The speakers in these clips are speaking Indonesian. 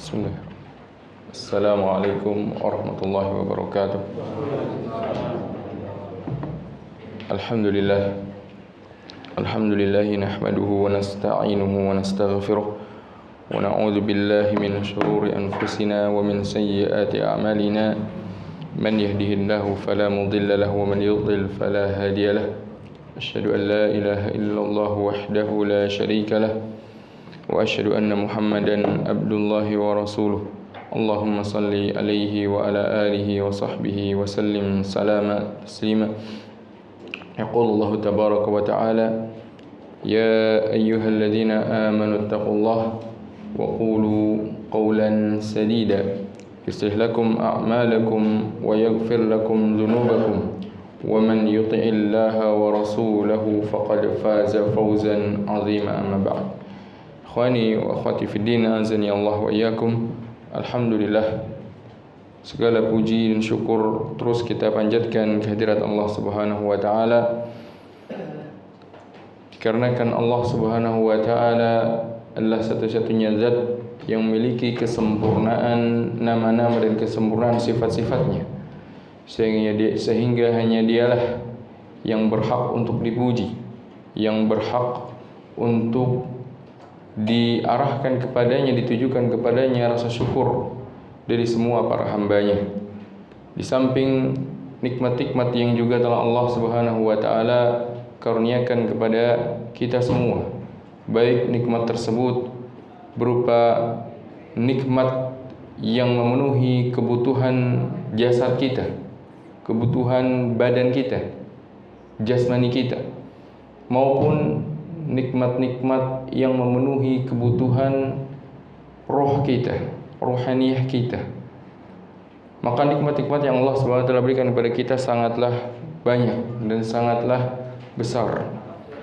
Bismillah. Assalamualaikum warahmatullahi wabarakatuh. Alhamdulillah. Alhamdulillahi nahmaduhu wa nasta'inuhu wa nastaghfiruh wa na'udzu billahi min shururi anfusina wa min sayyiati a'malina. Man yahdihillahu fala mudilla lahu wa man yudlil fala hadiya lahu. Asyhadu an la ilaha illallah wahdahu la syarika lahu wa asyhadu anna Muhammadan abdullahi wa rasuluh. Allahumma salli alaihi wa ala alihi wa sahbihi wa sallim salama taslima. Yaqulu Allah tabaraka wa ta'ala, ya ayyuhalladzina amanu ittaqullaha wa qulu qawlan sadida yuslih lakum a'malakum wa yaghfir lakum dhunubakum wa man yuti'illaha wa rasulahu faqad faza fawzan 'azima. Amma ba'd. Ikhwani wa akhwati fid din, azani Allah wa iyyakum. Alhamdulillah, segala puji dan syukur terus kita panjatkan kehadirat Allah Subhanahu wa taala. Dikarenakan Allah Subhanahu wa taala adalah satu-satunya zat yang memiliki kesempurnaan nama-nama dan kesempurnaan sifat-sifatnya, sehingga hanya Dialah yang berhak untuk dipuji, yang berhak untuk diarahkan kepadanya, ditujukan kepadanya rasa syukur dari semua para hambanya. Di samping nikmat-nikmat yang juga telah Allah Subhanahu wa taala karuniakan kepada kita semua, baik nikmat tersebut berupa nikmat yang memenuhi kebutuhan jasad kita, kebutuhan badan kita, jasmani kita, maupun nikmat-nikmat yang memenuhi kebutuhan roh kita, rohaniyah kita. Maka nikmat-nikmat yang Allah SWT berikan kepada kita sangatlah banyak dan sangatlah besar.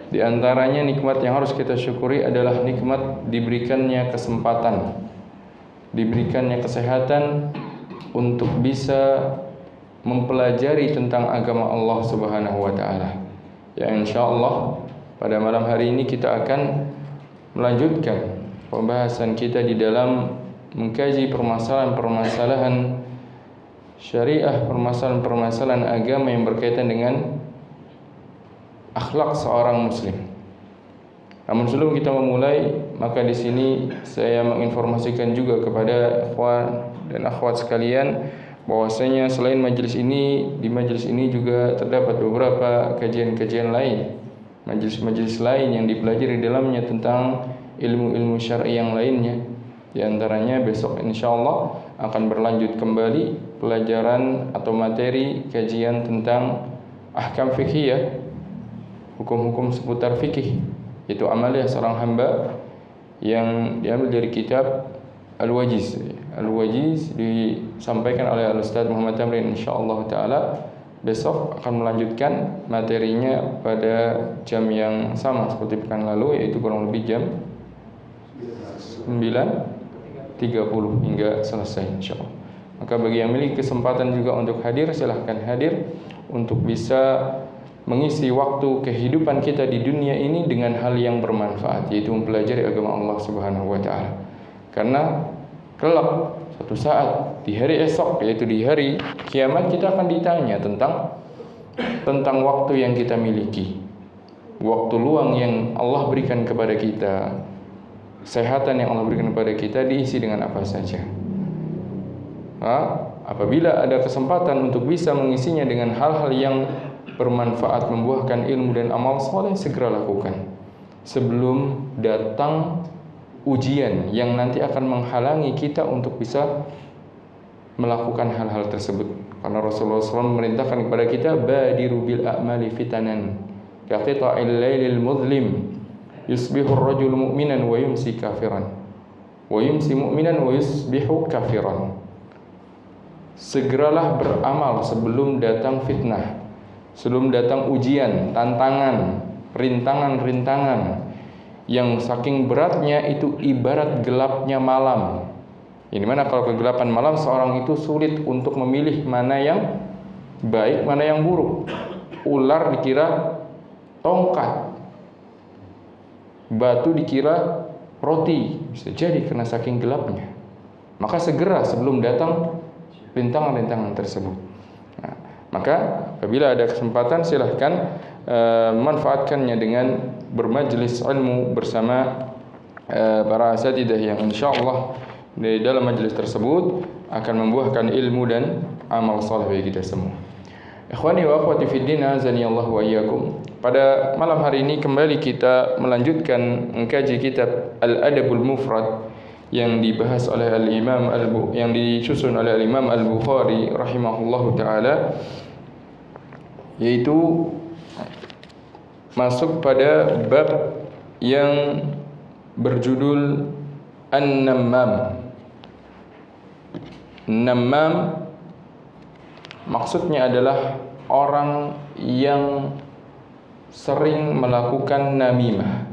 Di antaranya nikmat yang harus kita syukuri adalah nikmat diberikannya kesempatan, diberikannya kesehatan untuk bisa mempelajari tentang agama Allah Subhanahu wa taala. Ya, insyaallah pada malam hari ini kita akan melanjutkan pembahasan kita di dalam mengkaji permasalahan-permasalahan syariah, permasalahan-permasalahan agama yang berkaitan dengan akhlak seorang muslim. Namun sebelum kita memulai, maka di sini saya menginformasikan juga kepada ikhwan dan akhwat sekalian bahwasanya selain majelis ini, di majelis ini juga terdapat beberapa kajian-kajian lain, majelis-majelis lain yang dipelajari di dalamnya tentang ilmu-ilmu syar'i yang lainnya. Di antaranya besok insyaallah akan berlanjut kembali pelajaran atau materi kajian tentang ahkam fikhiyah, hukum-hukum seputar fikih, yaitu amaliyah seorang hamba yang diambil dari kitab Al-Wajiz. Al-Wajiz disampaikan oleh Al-Ustaz Muhammad Tamrin insyaallah taala. Besok akan melanjutkan materinya pada jam yang sama seperti pekan lalu, yaitu kurang lebih jam 9.30 hingga selesai insyaallah. Maka bagi yang memiliki kesempatan juga untuk hadir, silahkan hadir untuk bisa mengisi waktu kehidupan kita di dunia ini dengan hal yang bermanfaat, yaitu mempelajari agama Allah Subhanahu wa taala. Karena kelak suatu saat di hari esok, yaitu di hari kiamat, kita akan ditanya tentang waktu yang kita miliki, waktu luang yang Allah berikan kepada kita, kesehatan yang Allah berikan kepada kita diisi dengan apa saja. Apabila ada kesempatan untuk bisa mengisinya dengan hal-hal yang bermanfaat, membuahkan ilmu dan amal soleh, segera lakukan sebelum datang ujian yang nanti akan menghalangi kita untuk bisa melakukan hal-hal tersebut. Karena Rasulullah SAW memerintahkan kepada kita, badiru bil a'mali fitanan kaqita'il lailil mudlim yusbihu ar-rajulu mu'minan wa yumsi kafiran wa yumsi mu'minan wa yusbihu kafiran. Segeralah beramal sebelum datang fitnah, sebelum datang ujian, tantangan, rintangan-rintangan yang saking beratnya itu ibarat gelapnya malam. Ini mana kalau kegelapan malam seorang itu sulit untuk memilih mana yang baik, mana yang buruk. Ular dikira tongkat, batu dikira roti, bisa jadi karena saking gelapnya. maka segera sebelum datang rintangan-rintangan tersebut. Nah, maka apabila ada kesempatan silahkan manfaatkannya dengan bermajlis ilmu bersama para asatidzah yang insyaallah di dalam majlis tersebut akan membuahkan ilmu dan amal saleh bagi kita semua. Ikhwani wa akhwati fid din, azani Allah wa iyyakum. Pada malam hari ini kembali kita melanjutkan mengkaji kitab Al-Adabul Mufrad yang dibahas oleh Al-Imam yang disusun oleh Al-Imam Al-Bukhari rahimahullahu taala, yaitu masuk pada bab yang berjudul An-Nammam. Nammam maksudnya adalah orang yang sering melakukan namimah.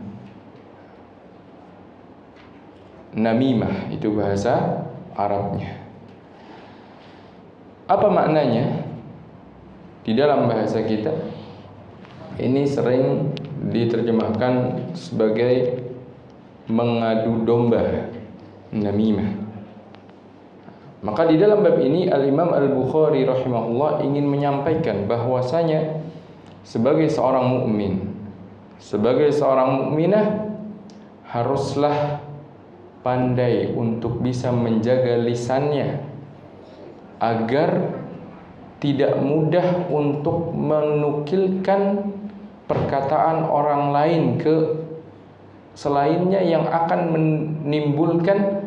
Namimah itu bahasa Arabnya. Apa maknanya? Di dalam bahasa kita ini sering diterjemahkan sebagai mengadu domba, namimah. Maka di dalam bab ini Al-Imam Al-Bukhari rahimahullah ingin menyampaikan bahwasanya sebagai seorang mukmin, sebagai seorang mukminah, haruslah pandai untuk bisa menjaga lisannya agar tidak mudah untuk menukilkan perkataan orang lain ke selainnya yang akan menimbulkan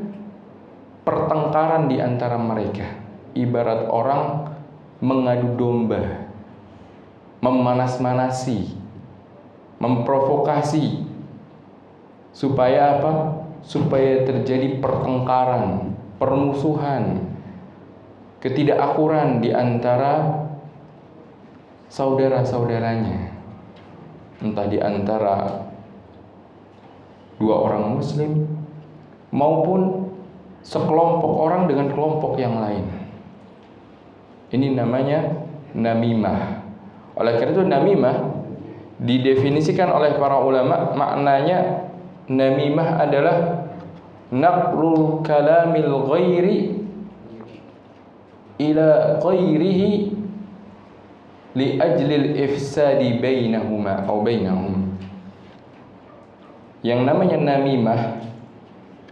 pertengkaran di antara mereka. Ibarat orang mengadu domba, memanas-manasi, memprovokasi, supaya apa? Supaya terjadi pertengkaran, permusuhan, ketidakakuran di antara saudara-saudaranya, entah di antara dua orang muslim maupun sekelompok orang dengan kelompok yang lain. Ini namanya namimah. Oleh karena itu namimah didefinisikan oleh para ulama, maknanya namimah adalah naqlul kalamil ghairi ila ghairihi li ajlil ifsadi bainahuma atau bainahum. Yang namanya namimah,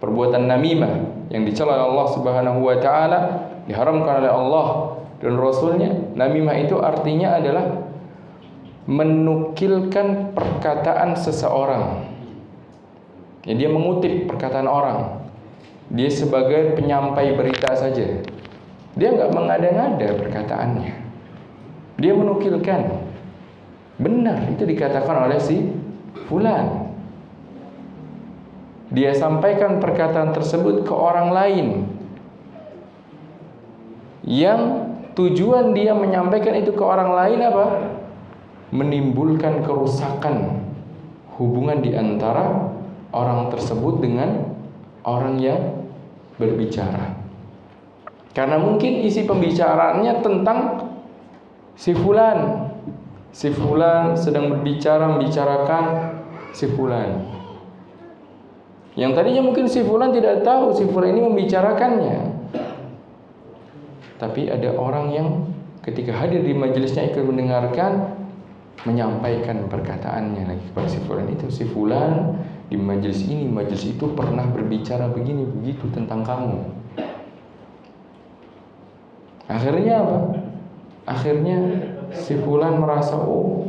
perbuatan namimah yang dicela oleh Allah Subhanahu wa taala, diharamkan oleh Allah dan Rasulnya. Namimah itu artinya adalah menukilkan perkataan seseorang. Ya, dia mengutip perkataan orang. Dia sebagai penyampai berita saja. Dia enggak mengada-ngada perkataannya. Dia menukilkan. Benar, itu dikatakan oleh si fulan. Dia sampaikan perkataan tersebut ke orang lain yang tujuan dia menyampaikan itu ke orang lain apa? Menimbulkan kerusakan hubungan di antara orang tersebut dengan orang yang berbicara. Karena mungkin isi pembicaraannya tentang si fulan. Si fulan sedang membicarakan si fulan. Yang tadinya mungkin si fulan tidak tahu si fulan ini membicarakannya. Tapi ada orang yang ketika hadir di majelisnya ikut mendengarkan, menyampaikan perkataannya lagi kepada si fulan itu. Si fulan di majelis ini, majelis itu pernah berbicara begini begitu tentang kamu. Akhirnya apa? Akhirnya si fulan merasa, oh,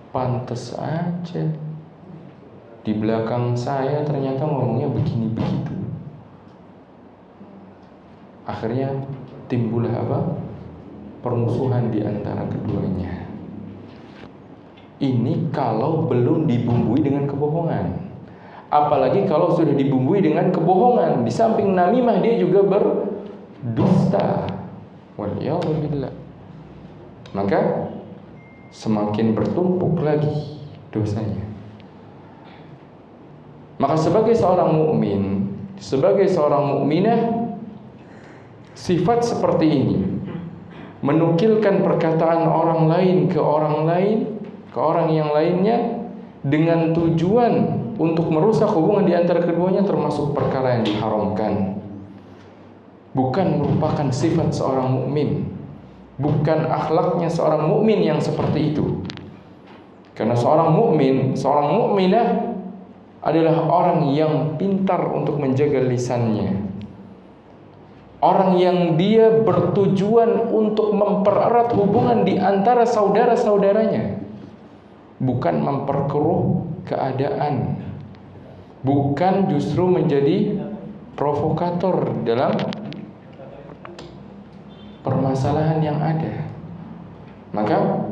pantas aja di belakang saya ternyata ngomongnya begini begitu. Akhirnya timbullah apa? Permusuhan di antara keduanya. Ini kalau belum dibumbui dengan kebohongan. Apalagi kalau sudah dibumbui dengan kebohongan. Di samping namimah dia juga berdusta. Waliyahulillah. Maka semakin bertumpuk lagi dosanya. Maka sebagai seorang mukmin, sebagai seorang mukminah, sifat seperti ini, menukilkan perkataan orang lain ke orang lain, ke orang yang lainnya dengan tujuan untuk merusak hubungan di antara keduanya, termasuk perkara yang diharamkan. bukan merupakan sifat seorang mukmin, bukan akhlaknya seorang mukmin yang seperti itu. Karena seorang mukmin, seorang mukminah adalah orang yang pintar untuk menjaga lisannya, orang yang dia bertujuan untuk mempererat hubungan di antara saudara-saudaranya, bukan memperkeruh keadaan, bukan justru menjadi provokator dalam permasalahan yang ada. Maka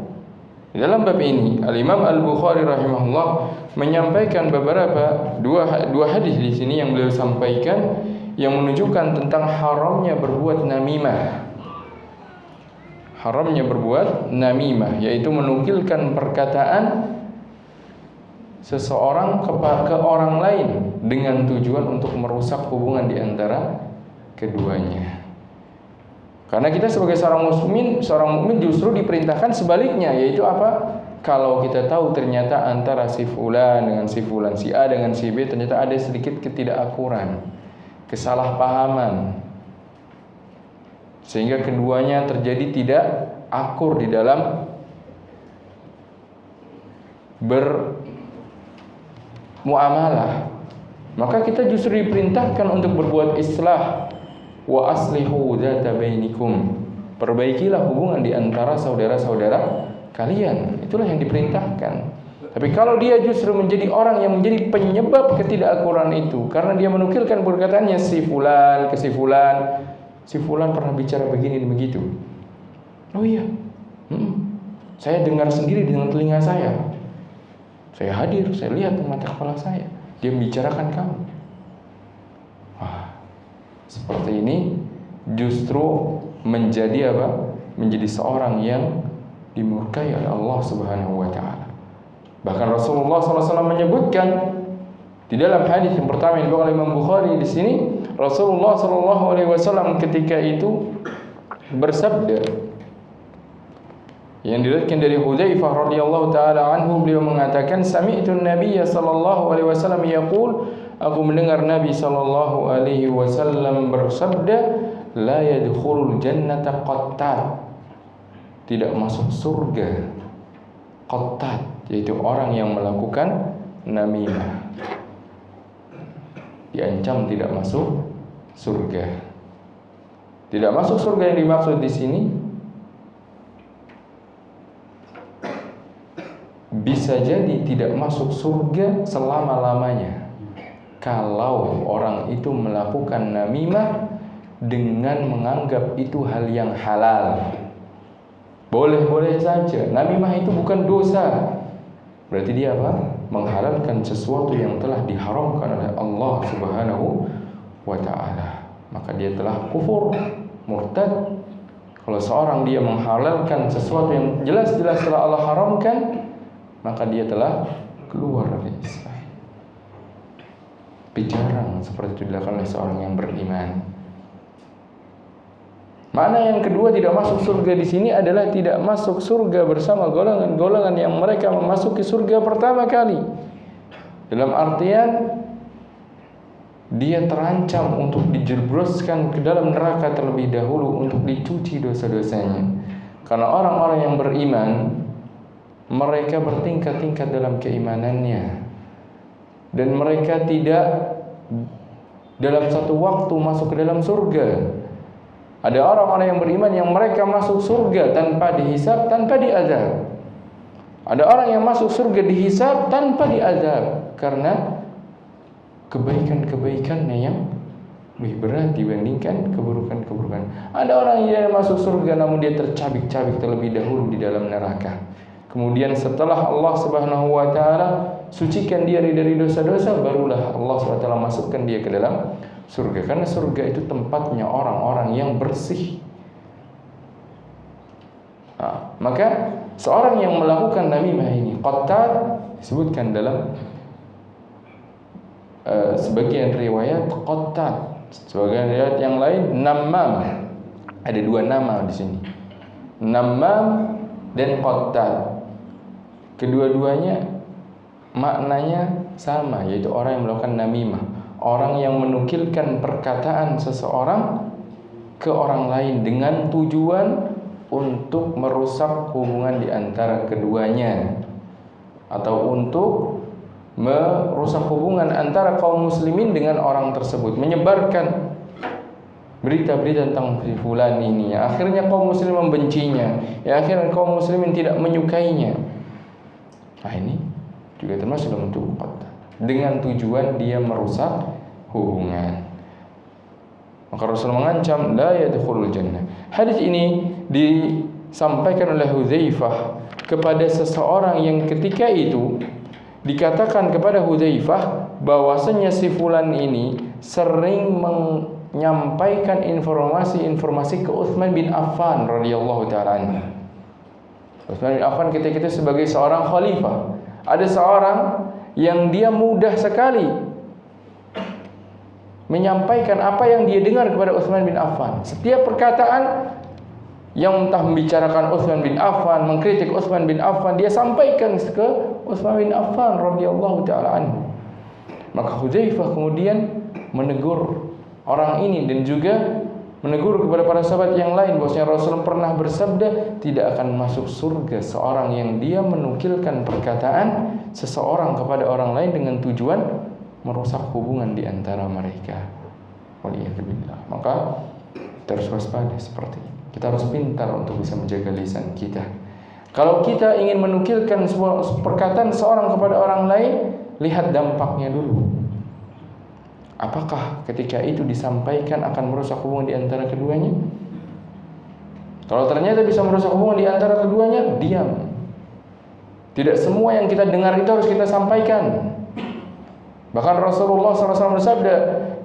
dalam bab ini Al-Imam Al-Bukhari rahimahullah menyampaikan beberapa dua hadis di sini yang beliau sampaikan yang menunjukkan tentang haramnya berbuat namimah. Haramnya berbuat namimah, yaitu menukilkan perkataan seseorang ke orang lain dengan tujuan untuk merusak hubungan di antara keduanya. Karena kita sebagai seorang mukmin justru diperintahkan sebaliknya, yaitu apa? Kalau kita tahu ternyata antara si fulan dengan si fulan, si A dengan si B ternyata ada sedikit ketidakakuran, kesalahpahaman, sehingga keduanya terjadi tidak akur di dalam bermuamalah, maka kita justru diperintahkan untuk berbuat islah. Wa aslihu dzata bainikum, perbaikilah hubungan di antara saudara-saudara kalian. Itulah yang diperintahkan. Tapi kalau dia justru menjadi orang yang menjadi penyebab ketidakakuran itu, karena dia menukilkan perkataannya si fulan ke si fulan, si fulan pernah bicara begini dan begitu. Oh iya, saya dengar sendiri dengan telinga saya hadir, saya lihat dengan mata kepala saya, dia membicarakan kamu. Seperti ini justru menjadi apa? Menjadi seorang yang dimurkai oleh Allah Subhanahu wa taala. Bahkan Rasulullah SAW menyebutkan di dalam hadis yang pertama yang dibawakan oleh Imam Bukhari di sini, Rasulullah SAW ketika itu bersabda, yang diriwayatkan dari Hudzaifah radhiyallahu taala anhu, beliau mengatakan, sami'tu an-nabiyya sallallahu alaihi wasallam yaqul, aku mendengar Nabi sallallahu alaihi wasallam bersabda, la yadkhulul jannata qattat, tidak masuk surga qattat, yaitu orang yang melakukan namimah, diancam tidak masuk surga. Tidak masuk surga yang dimaksud di sini bisa jadi tidak masuk surga selama-lamanya kalau orang itu melakukan namimah dengan menganggap itu hal yang halal. Boleh-boleh saja, namimah itu bukan dosa. Berarti dia apa? Menghalalkan sesuatu yang telah diharamkan oleh Allah Subhanahu wa ta'ala. Maka dia telah kufur, murtad. Kalau seorang dia menghalalkan sesuatu yang jelas-jelas telah Allah haramkan, maka dia telah keluar dari Islam. Tapi jarang seperti itu dilakukan oleh seorang yang beriman. Makna yang kedua tidak masuk surga di sini adalah tidak masuk surga bersama golongan-golongan yang mereka memasuki surga pertama kali. Dalam artian dia terancam untuk dijerumuskan ke dalam neraka terlebih dahulu untuk dicuci dosa-dosanya. Karena orang-orang yang beriman, mereka bertingkat-tingkat dalam keimanannya, dan mereka tidak dalam satu waktu masuk ke dalam surga. Ada orang-orang yang beriman yang mereka masuk surga tanpa dihisab, tanpa diazab. Ada orang yang masuk surga dihisab tanpa diazab karena kebaikan-kebaikannya yang lebih berat dibandingkan keburukan-keburukan. Ada orang yang masuk surga namun dia tercabik-cabik terlebih dahulu di dalam neraka. Kemudian setelah Allah Subhanahu wa taala sucikan dia dari dosa-dosa, barulah Allah Subhanahu wa taala masukkan dia ke dalam surga. Karena surga itu tempatnya orang-orang yang bersih. Maka seorang yang melakukan namimah ini qattat disebutkan dalam sebagian riwayat qattat, sebagian riwayat yang lain namam. Ada dua nama di sini, namam dan qattat. Kedua-duanya maknanya sama, yaitu orang yang melakukan namimah, orang yang menukilkan perkataan seseorang ke orang lain dengan tujuan untuk merusak hubungan di antara keduanya, atau untuk merusak hubungan antara kaum muslimin dengan orang tersebut, menyebarkan berita-berita tentang si fulan ini, ya, akhirnya kaum muslimin membencinya, ya, akhirnya kaum muslimin tidak menyukainya. Nah, ini juga termasuk dalam bentuk qatl dengan tujuan dia merusak hubungan. Maka Rasul mengancam la yadkhulul jannah. Hadis ini disampaikan oleh Hudzaifah kepada seseorang yang ketika itu dikatakan kepada Hudzaifah bahwasanya si fulan ini sering menyampaikan informasi-informasi ke Utsman bin Affan radhiyallahu taala anhu. Utsman bin Affan ketika itu sebagai seorang khalifah, ada seorang yang dia mudah sekali menyampaikan apa yang dia dengar kepada Utsman bin Affan. Setiap perkataan yang entah membicarakan Utsman bin Affan, mengkritik Utsman bin Affan, dia sampaikan ke Utsman bin Affan radhiyallahu taala anhu. Maka Hudzaifah kemudian menegur orang ini dan juga menegur kepada para sahabat yang lain bahwasanya Rasul pernah bersabda, tidak akan masuk surga seorang yang dia menukilkan perkataan seseorang kepada orang lain dengan tujuan merusak hubungan di antara mereka. Waliyadzubillah. Maka kita harus waspada seperti ini. Kita harus pintar untuk bisa menjaga lisan kita. Kalau kita ingin menukilkan sebuah perkataan seorang kepada orang lain, lihat dampaknya dulu. Apakah ketika itu disampaikan akan merusak hubungan di antara keduanya? Kalau ternyata bisa merusak hubungan di antara keduanya, diam. Tidak semua yang kita dengar itu harus kita sampaikan. Bahkan Rasulullah SAW bersabda,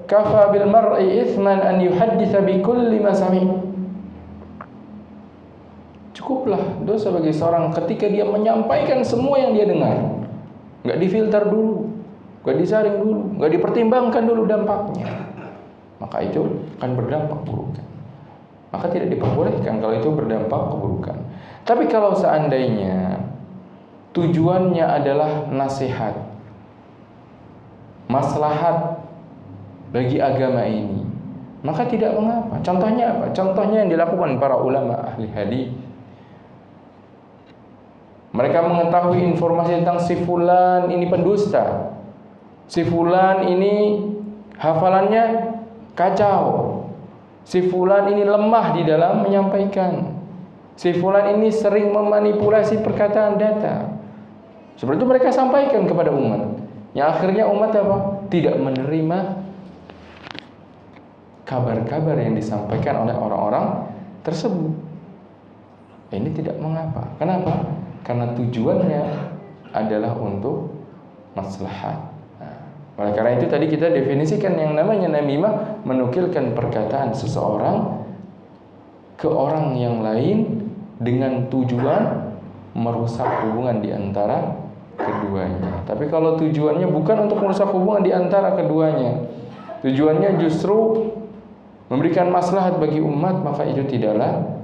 "Kafa bil mar'i itsman an yuhadditsa bi kulli ma sami'." Cukuplah dosa bagi seorang ketika dia menyampaikan semua yang dia dengar. Enggak difilter dulu, enggak disaring dulu, enggak dipertimbangkan dulu dampaknya. Maka itu akan berdampak keburukan. Maka tidak diperbolehkan kalau itu berdampak keburukan. Tapi kalau seandainya tujuannya adalah nasihat, maslahat bagi agama ini, maka tidak mengapa. Contohnya apa? Contohnya yang dilakukan para ulama ahli hadis. Mereka mengetahui informasi tentang si fulan ini pendusta, si fulan ini hafalannya kacau, si fulan ini lemah di dalam menyampaikan, si fulan ini sering memanipulasi perkataan data. Seperti itu mereka sampaikan kepada umat. Yang akhirnya umat apa? Tidak menerima kabar-kabar yang disampaikan oleh orang-orang tersebut. Ini tidak mengapa. Kenapa? Karena tujuannya adalah untuk maslahat. Oleh karena itu tadi kita definisikan yang namanya namimah, menukilkan perkataan seseorang ke orang yang lain dengan tujuan merusak hubungan di antara keduanya. Tapi kalau tujuannya bukan untuk merusak hubungan di antara keduanya, tujuannya justru memberikan maslahat bagi umat, maka itu tidaklah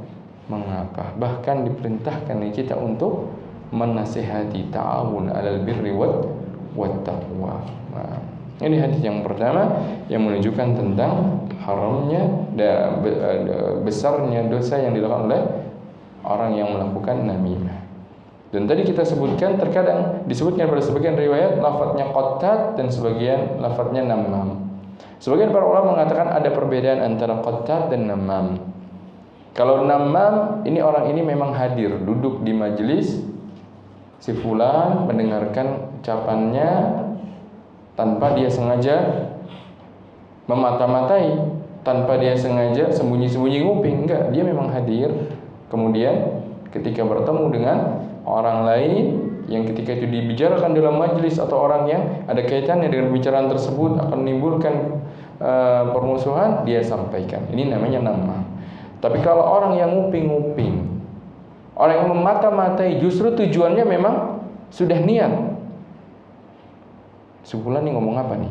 mengapa. Bahkan diperintahkan kita untuk menasihati, ta'awun 'alal birri wat taqwa. Nah, ini hadis yang pertama yang menunjukkan tentang haramnya dan besarnya dosa yang dilakukan oleh orang yang melakukan namimah. Dan tadi kita sebutkan terkadang disebutkan pada sebagian riwayat lafadznya qattat dan sebagian lafadznya namam. Sebagian para ulama mengatakan ada perbedaan antara qattat dan namam. Kalau namam ini orang ini memang hadir, duduk di majelis si fulan, mendengarkan ucapannya tanpa dia sengaja memata-matai, tanpa dia sengaja sembunyi-sembunyi nguping, enggak, dia memang hadir. Kemudian ketika bertemu dengan orang lain yang ketika itu dibicarakan dalam majelis atau orang yang ada kaitannya dengan pembicaraan tersebut akan menimbulkan permusuhan, dia sampaikan. Ini namanya nama. Tapi kalau orang yang nguping-nguping, orang yang memata-matai, justru tujuannya memang sudah niat. Si fulan ini ngomong apa nih?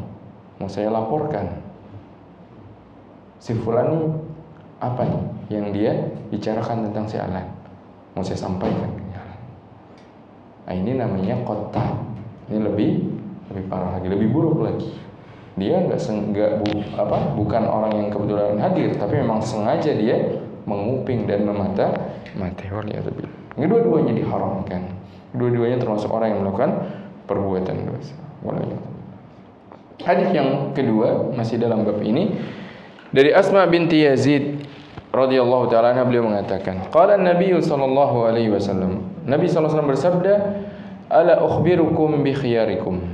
Mau saya laporkan. Si fulan ini apa nih yang dia bicarakan tentang si Alan? Mau saya sampaikan. Nah, ini namanya qattat. Ini lebih parah lagi, lebih buruk lagi. Dia bukan orang yang kebetulan hadir, tapi memang sengaja dia menguping dan memata-matai. Kedua-duanya diharamkan. Kedua-duanya termasuk orang yang melakukan perbuatan dosa. Hadis yang kedua masih dalam bab ini dari Asma binti Yazid radhiyallahu taala anha, beliau mengatakan, qala an-nabiy sallallahu alaihi wasallam, Nabi sallallahu alaihi wasallam bersabda, ala ukhbirukum bi khiyarikum,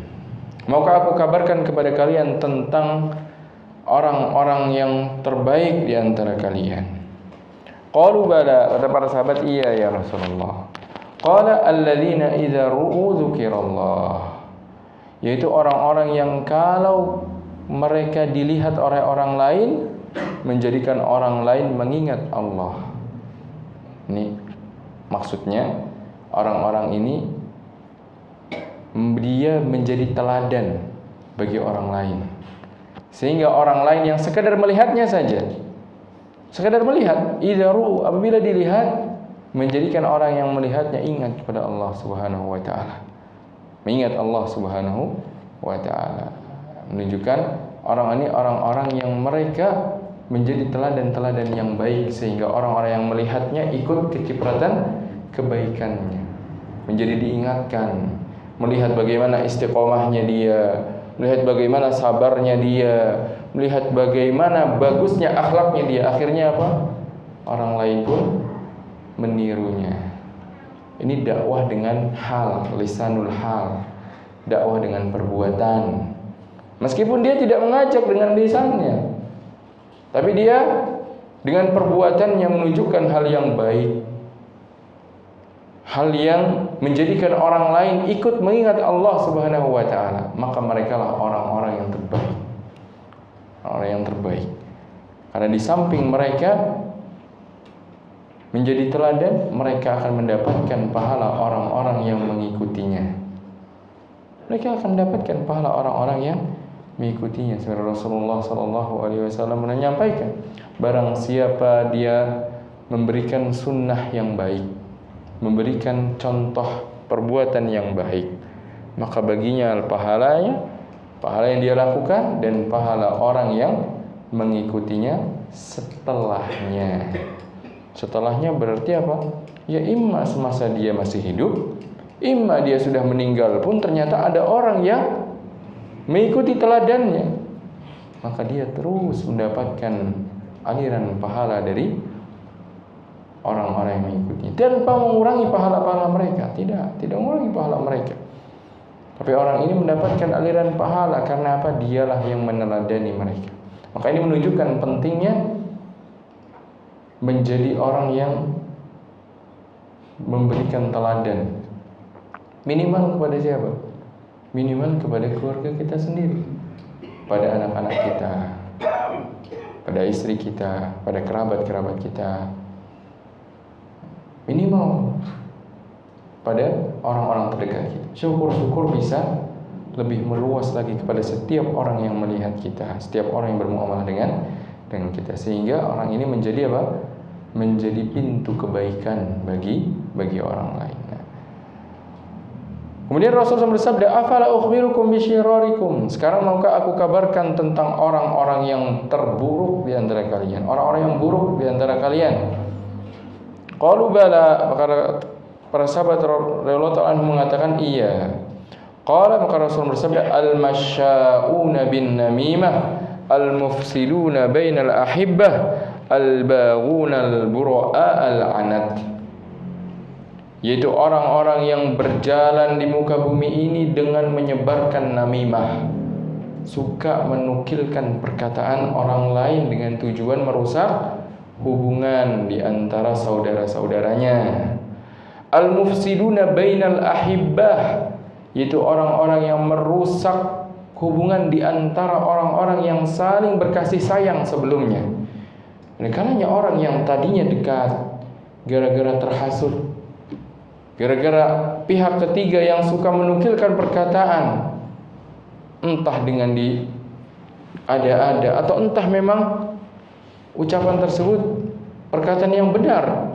maukah aku kabarkan kepada kalian tentang orang-orang yang terbaik di antara kalian? Qalu bala, kata para sahabat, iya ya Rasulullah. Qala alladzina idza ru'u dzukirallah, yaitu orang-orang yang kalau mereka dilihat oleh orang lain menjadikan orang lain mengingat Allah. Ini maksudnya orang-orang ini dia menjadi teladan bagi orang lain, sehingga orang lain yang sekedar melihatnya saja, sekedar melihat, idzaru, apabila dilihat, menjadikan orang yang melihatnya ingat kepada Allah Subhanahu wa taala. Mengingat Allah Subhanahu wa taala. Menunjukkan orang ini orang-orang yang mereka menjadi teladan-teladan yang baik, sehingga orang-orang yang melihatnya ikut kecipratan kebaikannya, menjadi diingatkan, melihat bagaimana istiqomahnya dia, melihat bagaimana sabarnya dia, melihat bagaimana bagusnya akhlaknya dia. Akhirnya apa? Orang lain pun menirunya. Ini dakwah dengan hal, lisanul hal, dakwah dengan perbuatan. Meskipun dia tidak mengajak dengan lisannya, tapi dia dengan perbuatannya menunjukkan hal yang baik, hal yang menjadikan orang lain ikut mengingat Allah Subhanahu wa taala, maka merekalah orang-orang yang terbaik. Orang yang terbaik. Karena di samping mereka menjadi teladan, mereka akan mendapatkan pahala orang-orang yang mengikutinya. Mereka akan mendapatkan pahala orang-orang yang mengikutinya. Sebenarnya Rasulullah sallallahu alaihi wasallam menyampaikan, barang siapa dia memberikan sunnah yang baik, memberikan contoh perbuatan yang baik, maka baginya pahalanya, pahala yang dia lakukan, dan pahala orang yang mengikutinya setelahnya. Setelahnya berarti apa? Ya imma semasa dia masih hidup, imma dia sudah meninggal pun ternyata ada orang yang mengikuti teladannya, maka dia terus mendapatkan aliran pahala dari orang-orang yang mengikutinya, tanpa mengurangi pahala-pahala mereka. Tidak mengurangi pahala mereka. Tapi orang ini mendapatkan aliran pahala karena apa? Dialah yang meneladani mereka. Maka ini menunjukkan pentingnya menjadi orang yang memberikan teladan. Minimal kepada siapa? Minimal kepada keluarga kita sendiri, pada anak-anak kita, pada istri kita, pada kerabat-kerabat kita. Minimal pada orang-orang terdekat kita. Syukur-syukur bisa lebih meluas lagi kepada setiap orang yang melihat kita, setiap orang yang bermuamalah dengan kita, sehingga orang ini menjadi apa? Menjadi pintu kebaikan bagi orang lain. Kemudian Rasulullah bersabda, afala ukhbirukum bisyirarikum, sekarang maukah aku kabarkan tentang orang-orang yang terburuk di antara kalian, orang-orang yang buruk di antara kalian? Qalu bala, maka para sahabat radhiyallahu ta'ala anhum mengatakan iya. Qala, maka Rasul bersabda, al-masya'una bin namimah, al-mufsiluna bainal ahibbah, al-baghuna al-bura'a al-anat. Yaitu orang-orang yang berjalan di muka bumi ini dengan menyebarkan namimah, suka menukilkan perkataan orang lain dengan tujuan merusak hubungan di antara saudara-saudaranya. Al-mufsiduna bainal ahibbah, yaitu orang-orang yang merusak hubungan di antara orang-orang yang saling berkasih sayang sebelumnya. Dan kalanya orang yang tadinya dekat, gara-gara terhasut, gara-gara pihak ketiga yang suka menukilkan perkataan, entah dengan ada-ada atau entah memang ucapan tersebut perkataan yang benar,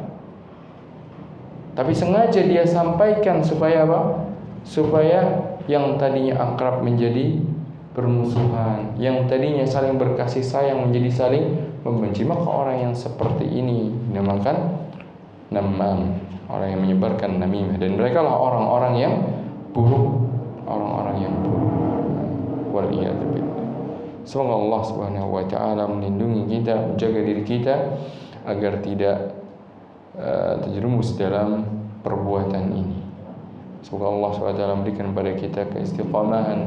tapi sengaja dia sampaikan supaya apa? Supaya yang tadinya akrab menjadi bermusuhan, yang tadinya saling berkasih sayang menjadi saling membenci. Maka orang yang seperti ini dinamakan namam, orang yang menyebarkan namimah, dan mereka lah orang-orang yang buruk, orang-orang yang buruk. Waliyadu billah. Semoga Allah Subhanahu wa taala melindungi kita, menjaga diri kita agar tidak terjerumus dalam perbuatan ini. Semoga Allah Subhanahu wa taala memberikan kepada kita keistiqamahan,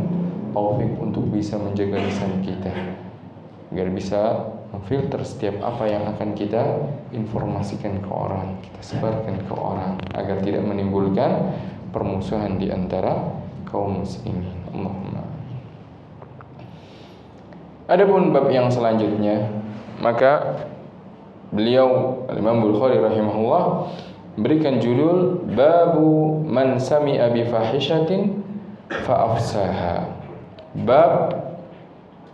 taufik untuk bisa menjaga lisan kita agar bisa memfilter setiap apa yang akan kita informasikan ke orang, kita sebarkan ke orang, agar tidak menimbulkan permusuhan di antara kaum muslimin. Allahumma. Adapun bab yang selanjutnya, maka beliau Imam Bukhari rahimahullah berikan judul babu man sami'a bi fahishatin fa afsaha. Bab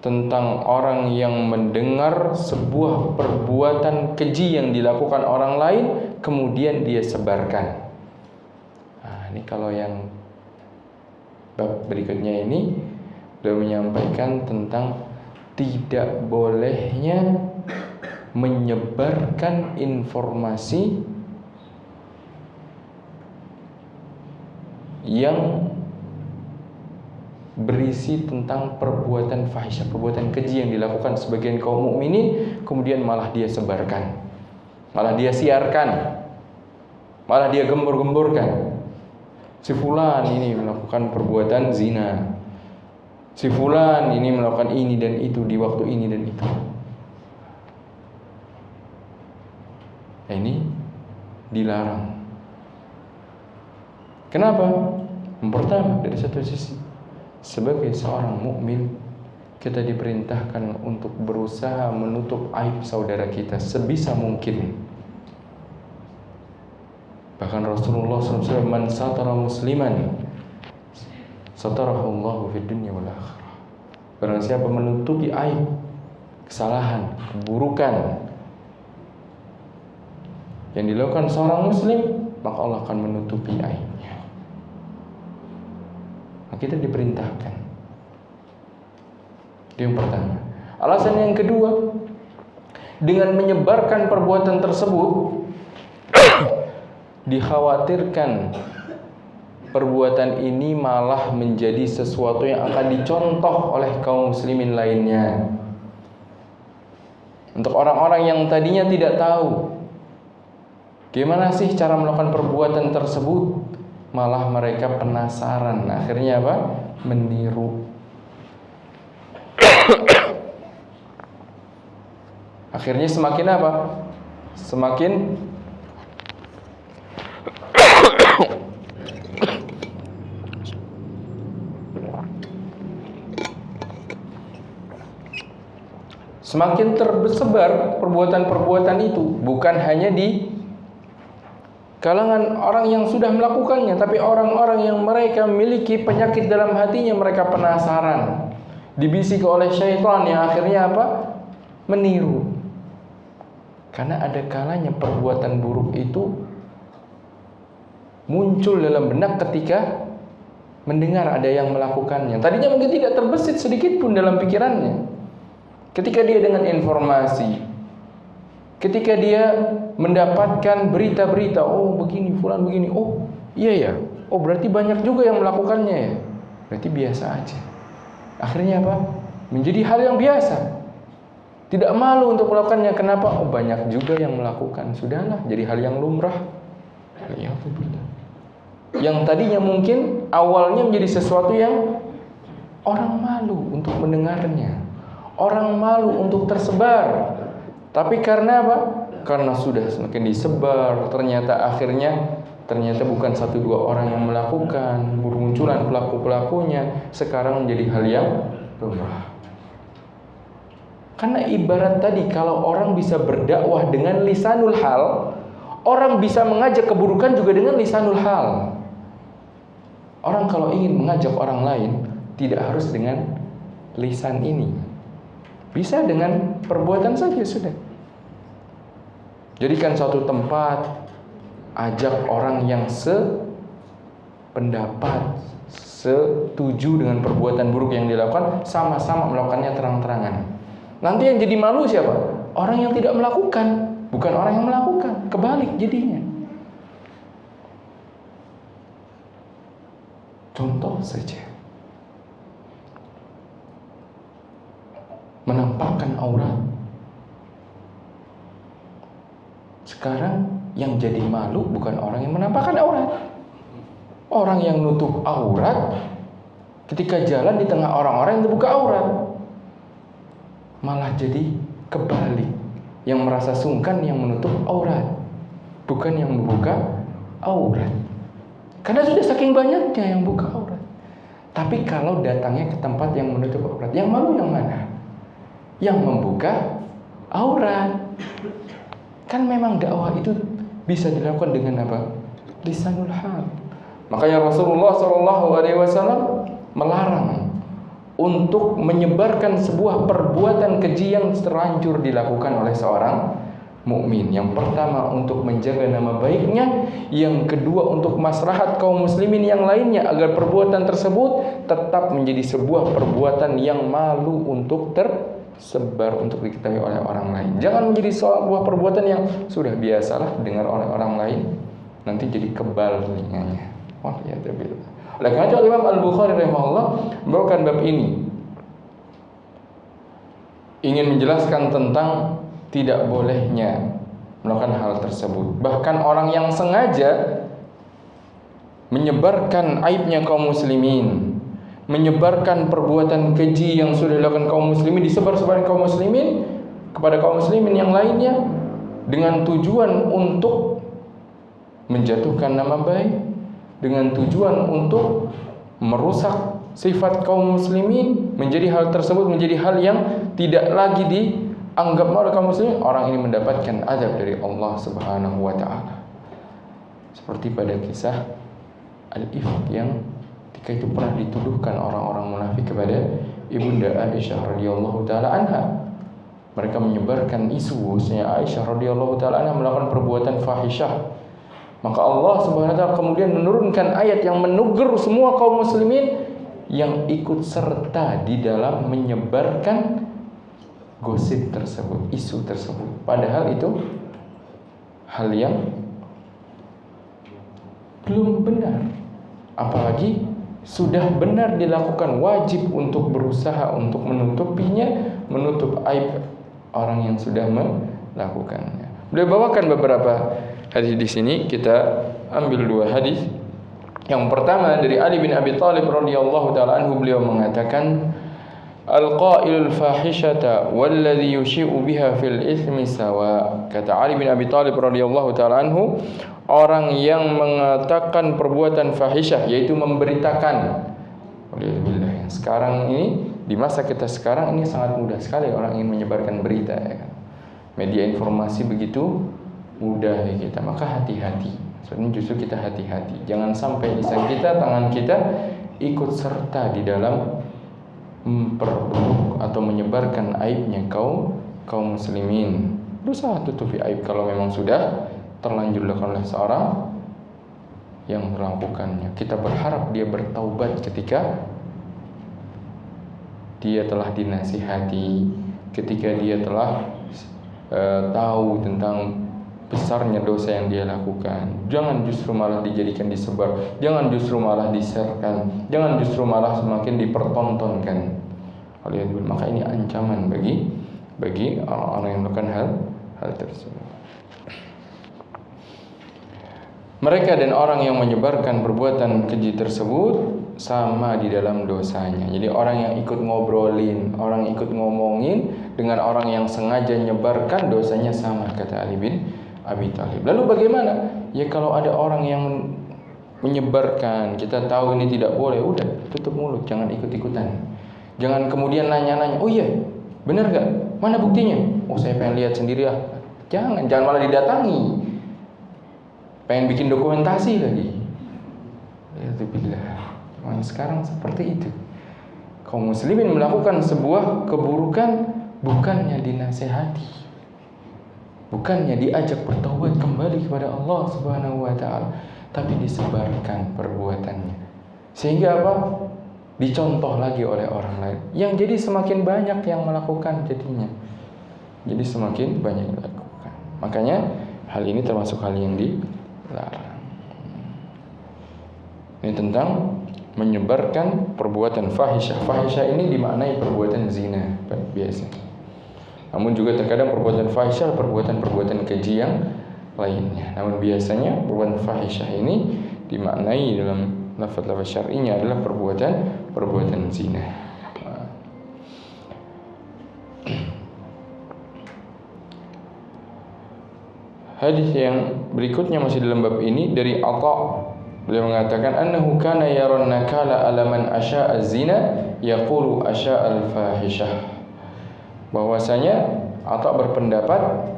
tentang orang yang mendengar sebuah perbuatan keji yang dilakukan orang lain kemudian dia sebarkan. Nah, ini kalau yang bab berikutnya ini beliau menyampaikan tentang tidak bolehnya menyebarkan informasi yang berisi tentang perbuatan fahisyah, perbuatan keji yang dilakukan sebagian kaum mukminin, kemudian malah dia sebarkan, malah dia siarkan, malah dia gembor-gemborkan. Si fulan ini melakukan perbuatan zina, si fulan ini melakukan ini dan itu di waktu ini dan itu. Nah, ini dilarang. Kenapa? Yang pertama, dari satu sisi, sebagai seorang mukmin kita diperintahkan untuk berusaha menutup aib saudara kita sebisa mungkin. Bahkan Rasulullah SAW, man satara musliman satarahu Allahu fid dunya wal akhirah. Barang siapa menutupi aib, kesalahan, keburukan yang dilakukan seorang muslim, maka Allah akan menutupi aibnya. Nah, kita diperintahkan. Itu yang pertama. Alasan yang kedua, dengan menyebarkan perbuatan tersebut dikhawatirkan perbuatan ini malah menjadi sesuatu yang akan dicontoh oleh kaum muslimin lainnya. Untuk orang-orang yang tadinya tidak tahu gimana sih cara melakukan perbuatan tersebut, malah mereka penasaran. Akhirnya apa? Meniru. Akhirnya semakin apa? Semakin semakin tersebar perbuatan-perbuatan itu, bukan hanya di kalangan orang yang sudah melakukannya, tapi orang-orang yang mereka memiliki penyakit dalam hatinya, mereka penasaran, dibisiki oleh syaitan yang akhirnya apa? Meniru. Karena ada kalanya perbuatan buruk itu muncul dalam benak ketika mendengar ada yang melakukannya. Tadinya mungkin tidak terbesit sedikit pun dalam pikirannya. Ketika dia dengan informasi, ketika dia mendapatkan berita-berita, oh begini, fulan begini, oh iya ya, oh berarti banyak juga yang melakukannya ya, berarti biasa aja. Akhirnya apa? Menjadi hal yang biasa, tidak malu untuk melakukannya. Kenapa? Oh banyak juga yang melakukan, sudahlah, jadi hal yang lumrah. Yang tadinya mungkin awalnya menjadi sesuatu yang orang malu untuk mendengarnya, orang malu untuk tersebar. Tapi karena apa? Karena sudah semakin disebar, ternyata bukan 1-2 orang yang melakukan, bermunculan pelaku-pelakunya, sekarang menjadi hal yang lumrah. Karena ibarat tadi, kalau orang bisa berdakwah dengan lisanul hal, orang bisa mengajak keburukan juga dengan lisanul hal. Orang kalau ingin mengajak orang lain, tidak harus dengan lisan ini, bisa dengan perbuatan saja sudah. Jadikan suatu tempat, ajak orang yang sependapat, setuju dengan perbuatan buruk yang dilakukan, sama-sama melakukannya terang-terangan. Nanti yang jadi malu siapa? Orang yang tidak melakukan, bukan orang yang melakukan. Kebalik jadinya. Contoh saja, menampakkan aurat. Sekarang yang jadi malu bukan orang yang menampakkan aurat. Orang yang nutup aurat ketika jalan di tengah orang-orang yang terbuka aurat, malah jadi kebalik. Yang merasa sungkan yang menutup aurat, bukan yang membuka aurat. Karena sudah saking banyaknya yang buka aurat. Tapi kalau datangnya ke tempat yang menutup aurat, yang malu yang mana? Yang membuka aurat. Kan memang dakwah itu bisa dilakukan dengan apa? Lisanul hal. Makanya Rasulullah SAW melarang untuk menyebarkan sebuah perbuatan keji yang terlanjur dilakukan oleh seorang mukmin. Yang pertama untuk menjaga nama baiknya, yang kedua untuk maslahat kaum muslimin yang lainnya agar perbuatan tersebut tetap menjadi sebuah perbuatan yang malu untuk tersebar, untuk diketahui oleh orang lain. Jangan menjadi sebuah perbuatan yang sudah biasalah dengar oleh orang lain, nanti jadi kebal telinganya. Oleh karena itu Imam Al-Bukhari rahimahullah membawakan bab ini ingin menjelaskan tentang tidak bolehnya melakukan hal tersebut. Bahkan orang yang sengaja menyebarkan aibnya kaum muslimin, menyebarkan perbuatan keji yang sudah dilakukan kaum muslimin, disebar-sebarkan kaum muslimin kepada kaum muslimin yang lainnya dengan tujuan untuk menjatuhkan nama baik, dengan tujuan untuk merusak sifat kaum muslimin, menjadi hal tersebut menjadi hal yang tidak lagi dianggap oleh kaum muslimin, orang ini mendapatkan azab dari Allah Subhanahu wa taala. Seperti pada kisah Al-Ifk yang ketika itu pernah dituduhkan orang-orang munafik kepada Ibunda Aisyah radhiyallahu taala anha. Mereka menyebarkan isu bahwasanya Aisyah radhiyallahu taala anha melakukan perbuatan fahisyah. Maka Allah Subhanahu wa taala kemudian menurunkan ayat yang menegur semua kaum muslimin yang ikut serta di dalam menyebarkan gosip tersebut, isu tersebut. Padahal itu hal yang belum benar. Apalagi sudah benar dilakukan, wajib untuk berusaha untuk menutupinya, menutup aib orang yang sudah melakukannya. Beliau bawakan beberapa hadis di sini, kita ambil dua hadis. Yang pertama dari Ali bin Abi Thalib radhiyallahu taala anhu, beliau mengatakan, al-qailul fahishata walladhi yushi'u biha fil itsmi sawa. Kata Ali bin Abi Thalib radhiyallahu taala anhu, orang yang mengatakan perbuatan fahisyah, yaitu memberitakan. Alhamdulillah, sekarang ini di masa kita sekarang ini sangat mudah sekali orang ingin menyebarkan berita, ya kan? Media informasi begitu mudah ya kita, maka hati-hati. Sebenarnya justru kita hati-hati, jangan sampai lisan kita, tangan kita ikut serta di dalam memperburuk atau menyebarkan aibnya kaum muslimin. Berusaha tutupi aib kalau memang sudah terlanjur dilakukan oleh seorang yang melakukannya. Kita berharap dia bertaubat ketika dia telah dinasihati, ketika dia telah tahu tentang besarnya dosa yang dia lakukan. Jangan justru malah dijadikan disebar, jangan justru malah di-sharekan, jangan justru malah semakin dipertontonkan. Maka ini ancaman bagi orang-orang yang melakukan hal tersebut. Mereka dan orang yang menyebarkan perbuatan keji tersebut sama di dalam dosanya. Jadi orang yang ikut ngobrolin, orang ikut ngomongin dengan orang yang sengaja menyebarkan, dosanya sama, kata Ali bin Abi Thalib. Lalu bagaimana? Ya kalau ada orang yang menyebarkan, kita tahu ini tidak boleh, udah tutup mulut, jangan ikut-ikutan. Jangan kemudian nanya-nanya, oh iya, benar gak? Mana buktinya? Oh saya pengen lihat sendiri lah. Jangan malah didatangi. Pengen bikin dokumentasi lagi. Alhamdulillah. Sekarang seperti itu. Kaum muslimin melakukan sebuah keburukan bukannya dinasehati, bukannya diajak bertaubat kembali kepada Allah Subhanahu wa taala, tapi disebarkan perbuatannya. Sehingga apa? Dicontoh lagi oleh orang lain. Yang jadi semakin banyak yang melakukan jadinya. Jadi semakin banyak melakukan. Makanya hal ini termasuk hal yang dilarang. Ini tentang menyebarkan perbuatan fahisyah. Fahisyah ini dimaknai perbuatan zina biasa. Namun juga terkadang perbuatan fahisyah perbuatan keji yang lainnya. Namun biasanya perbuatan fahisyah ini dimaknai dalam lafaz-lafaz syar'inya adalah perbuatan zina. Hadis yang berikutnya masih dalam bab ini dari Atha. Beliau mengatakan annahu kana yaran nakala ala man asya'a zina yaqulu asya'al fahisyah. Bahwasanya Atha berpendapat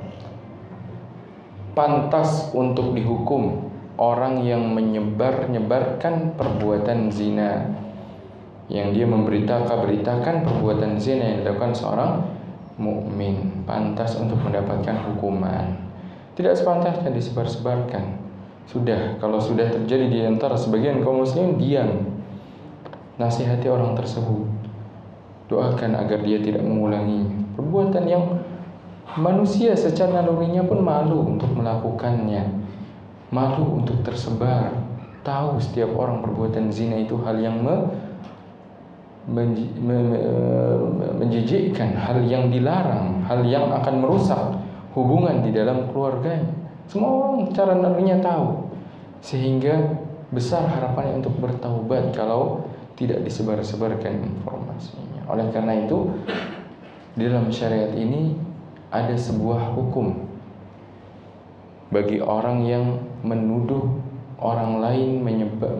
pantas untuk dihukum orang yang menyebarkan perbuatan zina, yang dia beritakan perbuatan zina yang dilakukan seorang mukmin, pantas untuk mendapatkan hukuman. Tidak sepantasnya disebar-sebarkan. Kalau sudah terjadi di antara sebagian kaum muslimin, diam. Nasihati orang tersebut. Doakan agar dia tidak mengulanginya. Perbuatan yang manusia secara nalurinya pun malu untuk melakukannya, malu untuk tersebar. Tahu setiap orang perbuatan zina itu hal yang menjijikkan, hal yang dilarang, hal yang akan merusak hubungan di dalam keluarganya. Semua orang secara nalurinya tahu, sehingga besar harapannya untuk bertaubat kalau tidak disebar-sebarkan informasinya. Oleh karena itu, di dalam syariat ini ada sebuah hukum bagi orang yang menuduh orang lain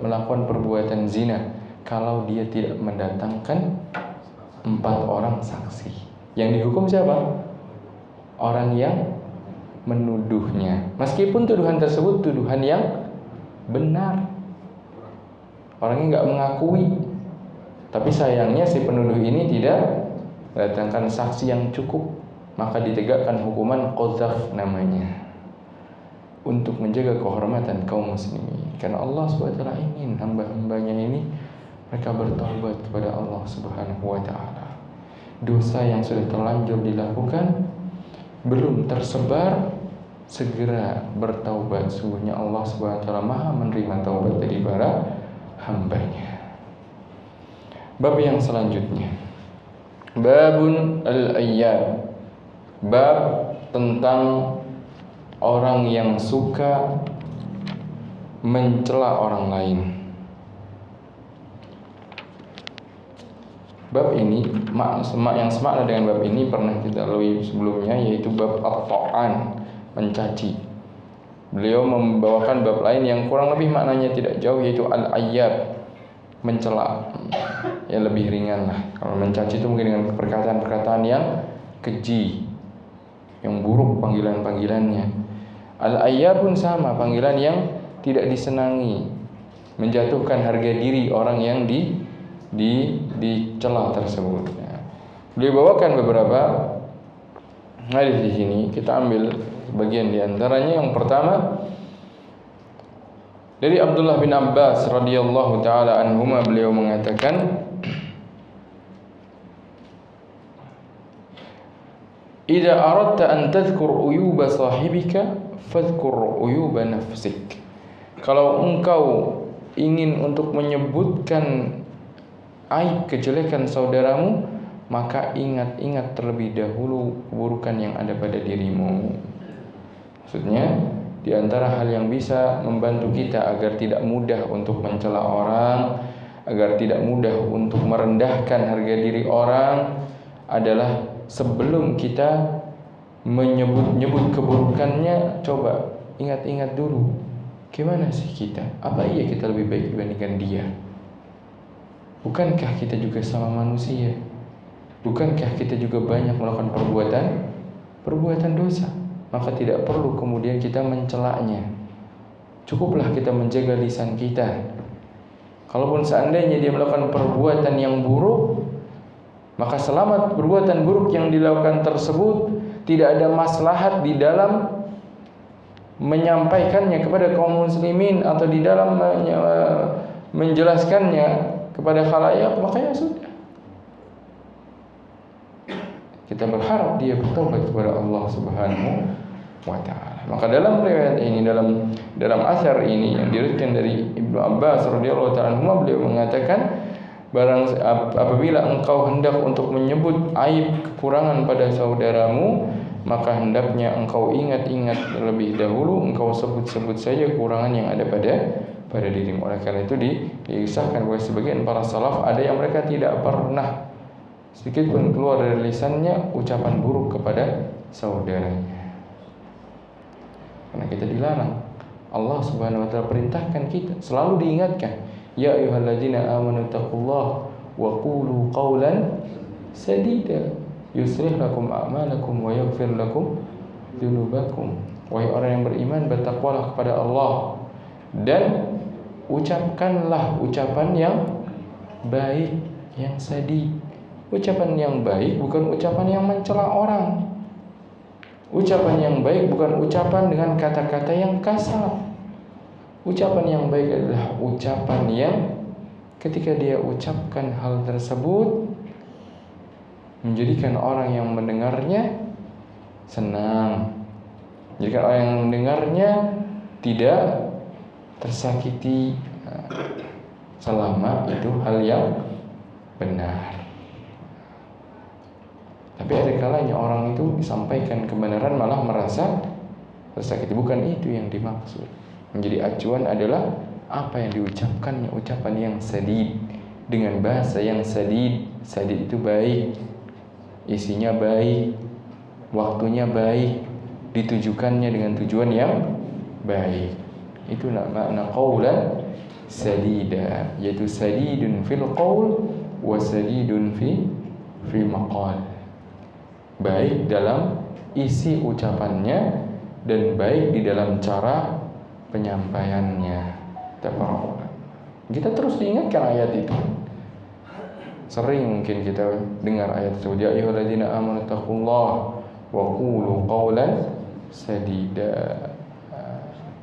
melakukan perbuatan zina kalau dia tidak mendatangkan 4 orang saksi. Yang dihukum siapa? Orang yang menuduhnya, meskipun tuduhan tersebut tuduhan yang benar, orangnya nggak mengakui, tapi sayangnya si penuduh ini tidak mendatangkan saksi yang cukup, maka ditegakkan hukuman qadzaf namanya, untuk menjaga kehormatan kaum muslimin. Karena Allah SWT ingin hamba-hambanya ini mereka bertaubat kepada Allah Subhanahu wa taala. Dosa yang sudah terlanjur dilakukan belum tersebar, segera bertaubat. Sungguhnya Allah Subhanahu wa taala Maha menerima taubat dari para hambanya. Bab yang selanjutnya, babun al-ayyab, bab tentang orang yang suka mencela orang lain. Bab ini yang semakna dengan bab ini pernah kita lalui sebelumnya, yaitu bab at-ta'an, mencaci. Beliau membawakan bab lain yang kurang lebih maknanya tidak jauh, yaitu al-ayyab, mencela, yang lebih ringan lah. Kalau mencaci itu mungkin dengan perkataan-perkataan yang keji, yang buruk panggilan-panggilannya. Al-ayyab pun sama, panggilan yang tidak disenangi, menjatuhkan harga diri orang yang dicela tersebut. Beliau bawakan beberapa hadis di sini. Kita ambil bagian di antaranya. Yang pertama dari Abdullah bin Abbas radhiyallahu taala anhuma, beliau mengatakan, "Idza aradta an tadhkur uyuba sahibika fadhkur uyuba nafsik." Kalau engkau ingin untuk menyebutkan aib kejelekan saudaramu, maka ingat-ingat terlebih dahulu keburukan yang ada pada dirimu. Maksudnya, di antara hal yang bisa membantu kita agar tidak mudah untuk mencela orang, agar tidak mudah untuk merendahkan harga diri orang, adalah sebelum kita menyebut keburukannya, coba ingat-ingat dulu, gimana sih kita? Apa iya kita lebih baik dibandingkan dia? Bukankah kita juga sama manusia? Bukankah kita juga banyak melakukan perbuatan dosa? Maka tidak perlu kemudian kita mencelaknya. Cukuplah kita menjaga lisan kita. Kalaupun seandainya dia melakukan perbuatan yang buruk, maka selama perbuatan buruk yang dilakukan tersebut tidak ada maslahat di dalam menyampaikannya kepada kaum muslimin, atau di dalam menjelaskannya kepada khalayak, maka ya sudah. Kita berharap dia bertobat kepada Allah Subhanahu wa taala. Maka dalam riwayat ini, dalam asar ini yang diriwayatkan dari Ibnu Abbas radhiyallahu taala anhu, beliau mengatakan, apabila engkau hendak untuk menyebut aib kekurangan pada saudaramu, maka hendaknya engkau ingat-ingat terlebih dahulu, engkau sebut-sebut saja kekurangan yang ada pada dirimu. Oleh karena itu disahkan bahwa sebagian para salaf ada yang mereka tidak pernah sedikit pun keluar dari lisannya ucapan buruk kepada saudaranya. Karena kita dilarang. Allah Subhanahu wa taala perintahkan kita, selalu diingatkan, ya ayyuhalladzina amanu taqullaha wa qulu qawlan sadida yuslih lakum a'malakum wa yaghfir lakum dzunubakum. Wahai orang yang beriman, bertakwalah kepada Allah dan ucapkanlah ucapan yang baik, yang sadid. Ucapan yang baik bukan ucapan yang mencela orang. Ucapan yang baik bukan ucapan dengan kata-kata yang kasar. Ucapan yang baik adalah ucapan yang ketika dia ucapkan hal tersebut menjadikan orang yang mendengarnya senang, menjadikan orang yang mendengarnya tidak tersakiti selama itu hal yang benar. Tapi ada kalanya orang itu disampaikan kebenaran malah merasa tersakiti. Bukan itu yang dimaksud. Menjadi acuan adalah apa yang diucapkannya, ucapan yang sadid, dengan bahasa yang sadid. Sadid itu baik, isinya baik, waktunya baik, ditujukannya dengan tujuan yang baik. Itu makna qaulan sadida, yaitu sadidun fil qaul wa sadidun fi maqal. Baik dalam isi ucapannya dan baik di dalam cara penyampaiannya. Kita terus diingatkan ayat itu. Sering mungkin kita dengar ayat tersebut, ya ayyuhalladzina amanu taqullaha wa qulu qawlan sadida.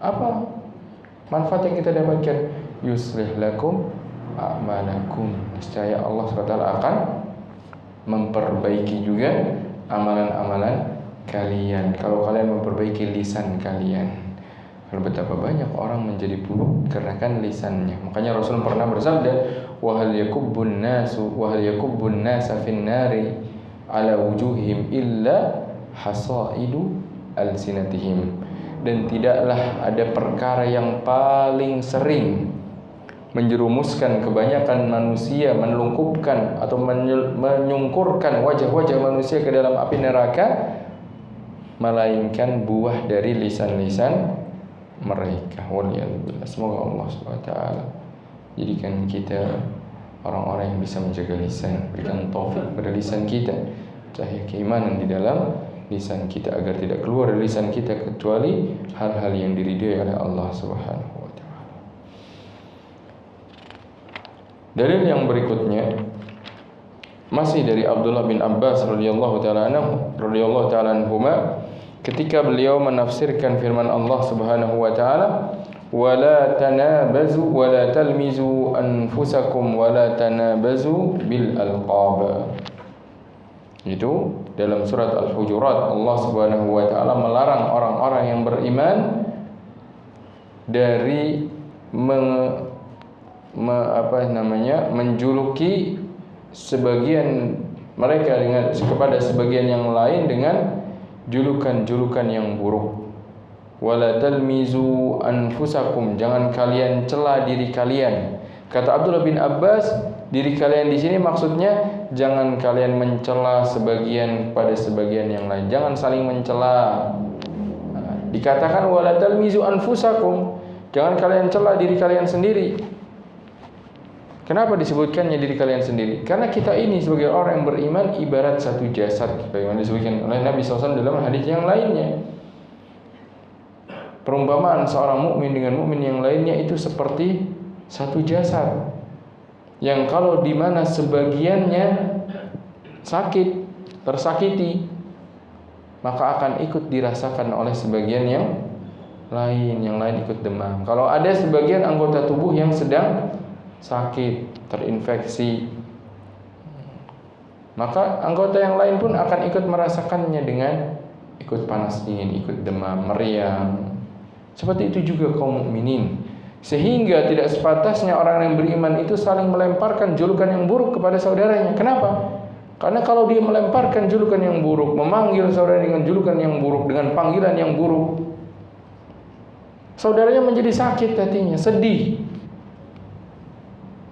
Apa manfaat yang kita dapatkan? Yuslih lakum a'malakum. Niscaya Allah SWT akan memperbaiki juga amalan-amalan kalian kalau kalian memperbaiki lisan kalian. Kalau betapa banyak orang menjadi buruk karena kan lisannya. Makanya Rasul pernah bersabda, wa hal yakubbun nasa fin nari ala wujuhihim illa hasaidu alsinatihim. Dan tidaklah ada perkara yang paling sering menjerumuskan kebanyakan manusia, menelungkupkan atau menyungkurkan wajah-wajah manusia ke dalam api neraka, melainkan buah dari lisan-lisan mereka. Waliyadzubillah. Semoga Allah SWT jadikan kita orang-orang yang bisa menjaga lisan, berikan taufik pada lisan kita, cahaya keimanan di dalam lisan kita, agar tidak keluar dari lisan kita kecuali hal-hal yang diridhai oleh Allah Subhanahu. Dalil yang berikutnya masih dari Abdullah bin Abbas radhiyallahu taala anhuma, ketika beliau menafsirkan firman Allah Subhanahu wa taala, wala tanabazu wala talmizu anfusakum wala tanabazu bil alqab. Itu dalam surat Al-Hujurat, Allah Subhanahu wa taala melarang orang-orang yang beriman dari menjuluki sebagian mereka kepada sebagian yang lain dengan julukan-julukan yang buruk. Wala talmizu anfusakum, jangan kalian cela diri kalian. Kata Abdullah bin Abbas, diri kalian di sini maksudnya jangan kalian mencela sebagian pada sebagian yang lain. Jangan saling mencela. Dikatakan wala talmizu anfusakum, jangan kalian cela diri kalian sendiri. Kenapa disebutkannya diri kalian sendiri? Karena kita ini sebagai orang yang beriman ibarat satu jasad, bagaimana disebutkan oleh Nabi SAW dalam hadis yang lainnya. Perumpamaan seorang mukmin dengan mukmin yang lainnya itu seperti satu jasad, yang kalau di mana sebagiannya sakit, tersakiti, maka akan ikut dirasakan oleh sebagian yang lain ikut demam. Kalau ada sebagian anggota tubuh yang sedang sakit, terinfeksi, maka anggota yang lain pun akan ikut merasakannya dengan ikut panas dingin, ikut demam, meriang. Seperti itu juga kaum mukminin. Sehingga tidak sepatasnya orang yang beriman itu saling melemparkan julukan yang buruk kepada saudaranya. Kenapa? Karena kalau dia melemparkan julukan yang buruk, memanggil saudara dengan julukan yang buruk, dengan panggilan yang buruk, saudaranya menjadi sakit hatinya, sedih.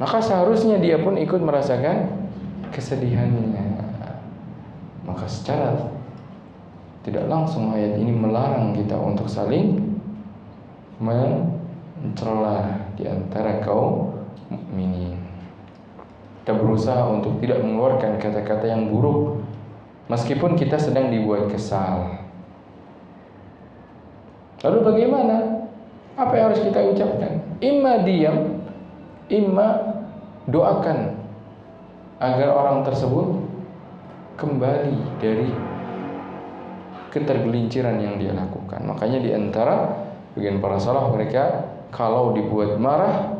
Maka seharusnya dia pun ikut merasakan kesedihannya. Maka secara tidak langsung ayat ini melarang kita untuk saling mencela di antara kaum mukminin. Kita berusaha untuk tidak mengeluarkan kata-kata yang buruk meskipun kita sedang dibuat kesal. Lalu bagaimana? Apa yang harus kita ucapkan? Imma diam, imma doakan agar orang tersebut kembali dari ketergelinciran yang dia lakukan. Makanya di antara bagian para salaf mereka kalau dibuat marah,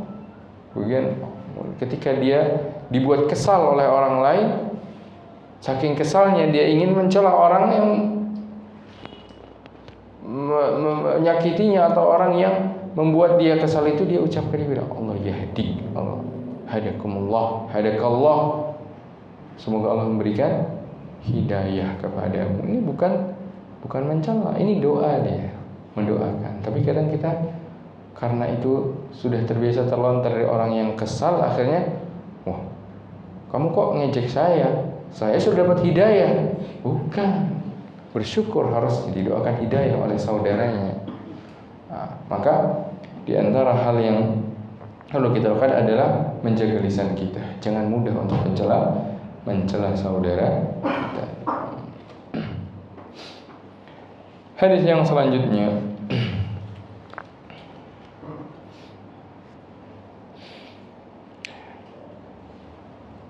ketika dia dibuat kesal oleh orang lain, saking kesalnya dia ingin mencela orang yang menyakitinya atau orang yang membuat dia kesal itu, dia ucapkan, dia bilang Allah yahdi, Allah hadakumullah, hadakallah, semoga Allah memberikan hidayah kepadamu. Ini bukan mencela, ini doa dia, mendoakan. Tapi kadang kita karena itu sudah terbiasa terlontar dari orang yang kesal, akhirnya, wah, kamu kok ngejek saya sudah dapat hidayah. Bukan, bersyukur, harus didoakan hidayah oleh saudaranya. Nah, maka di antara hal yang perlu kita lakukan adalah menjaga lisan kita. Jangan mudah untuk mencela saudara kita. Hadis yang selanjutnya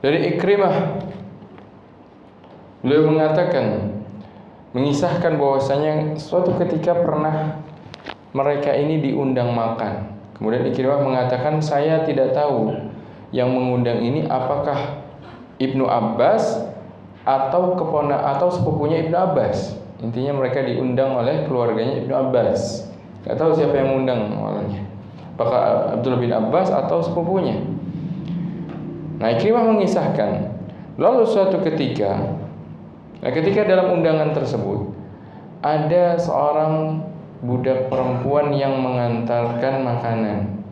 dari Ikrimah, beliau mengatakan, mengisahkan bahwasanya suatu ketika pernah mereka ini diundang makan. Kemudian Ikrimah mengatakan, saya tidak tahu yang mengundang ini apakah Ibnu Abbas atau sepupunya Ibnu Abbas. Intinya mereka diundang oleh keluarganya Ibnu Abbas. Tidak tahu siapa yang mengundang awalnya, apakah Abdullah bin Abbas atau sepupunya. Nah, Ikrimah mengisahkan, lalu suatu ketika, ketika dalam undangan tersebut ada seorang budak perempuan yang mengantarkan makanan,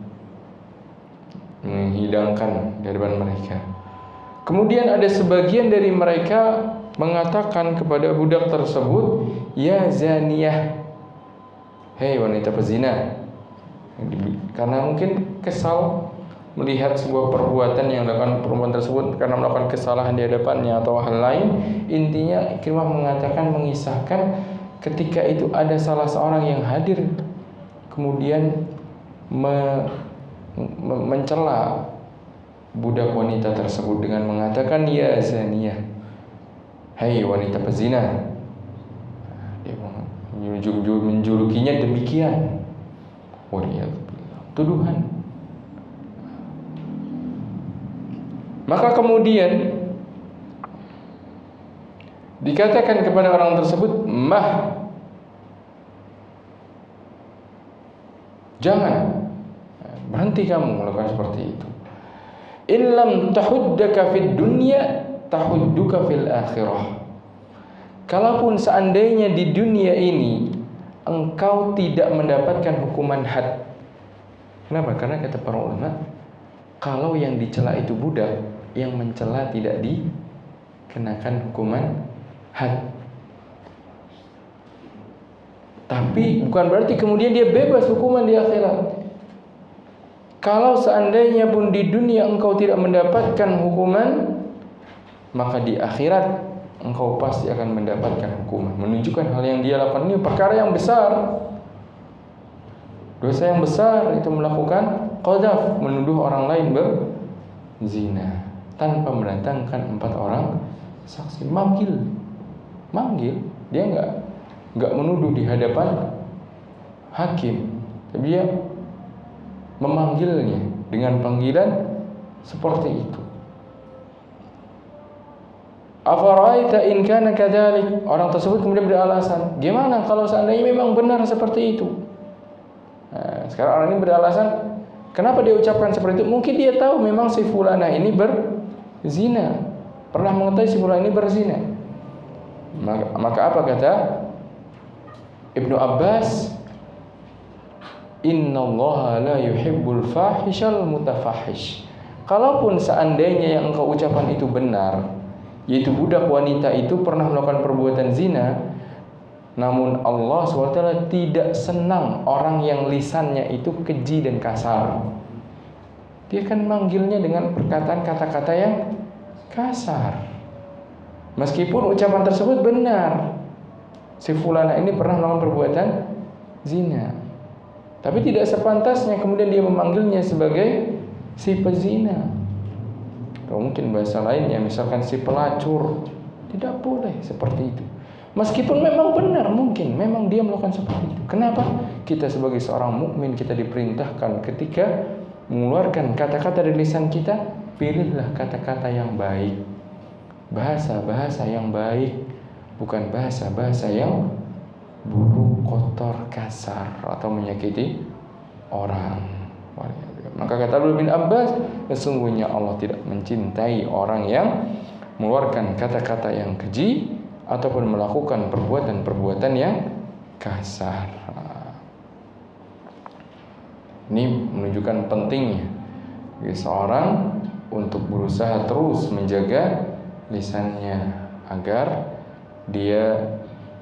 menghidangkan di depan mereka. Kemudian ada sebagian dari mereka mengatakan kepada budak tersebut, ya zaniyah, hei wanita pezina. Karena mungkin kesal melihat sebuah perbuatan yang dilakukan perempuan tersebut karena melakukan kesalahan di hadapannya atau hal lain. Intinya Ikrimah mengatakan, mengisahkan ketika itu ada salah seorang yang hadir kemudian mencela budak wanita tersebut dengan mengatakan, ya zaniyah, hai wanita pezina. Dia menjulukinya demikian. Tuduhan. Maka kemudian dikatakan kepada orang tersebut, mah, jangan, berhenti kamu melakukan seperti itu. Illam tahuddaka fid dunya tahudduka fil akhirah. Kalaupun seandainya di dunia ini engkau tidak mendapatkan hukuman had. Kenapa? Karena kata para ulama, kalau yang dicela itu budak, yang mencela tidak dikenakan hukuman had. Tapi bukan berarti kemudian dia bebas hukuman di akhirat. Kalau seandainya pun di dunia engkau tidak mendapatkan hukuman, maka di akhirat engkau pasti akan mendapatkan hukuman. Menunjukkan hal yang dia lakukan ini perkara yang besar, dosa yang besar, itu melakukan qadzaf, menuduh orang lain berzina tanpa mendatangkan 4 orang saksi. Manggil, dia enggak menuduh di hadapan hakim, tapi dia memanggilnya dengan panggilan seperti itu. Afaraita in kana kadzalik. Orang tersebut kemudian beralasan, gimana kalau seandainya memang benar seperti itu? Nah, sekarang orang ini beralasan, kenapa dia ucapkan seperti itu? Mungkin dia tahu memang si fulana ini berzina, pernah mengetahui si fulana ini berzina. Maka apa kata Ibnu Abbas? Innallaha la yuhibbul fahishal mutafahish. Kalaupun seandainya yang engkau ucapkan itu benar, yaitu budak wanita itu pernah melakukan perbuatan zina, namun Allah SWT tidak senang orang yang lisannya itu keji dan kasar. Dia akan manggilnya dengan perkataan kata-kata yang kasar. Meskipun ucapan tersebut benar, si fulana ini pernah melakukan perbuatan zina, tapi tidak sepantasnya kemudian dia memanggilnya sebagai si pezina. Atau mungkin bahasa lainnya, misalkan si pelacur. Tidak boleh seperti itu. Meskipun memang benar, mungkin memang dia melakukan seperti itu. Kenapa? Kita sebagai seorang mukmin, kita diperintahkan ketika mengeluarkan kata-kata dari lisan kita, pilihlah kata-kata yang baik, bahasa-bahasa yang baik, bukan bahasa-bahasa yang buruk, kotor, kasar, atau menyakiti orang. Maka kata Ibnu Abbas, sesungguhnya Allah tidak mencintai orang yang mengeluarkan kata-kata yang keji ataupun melakukan perbuatan-perbuatan yang kasar. Ini menunjukkan pentingnya bagi seorang untuk berusaha terus menjaga lisannya agar dia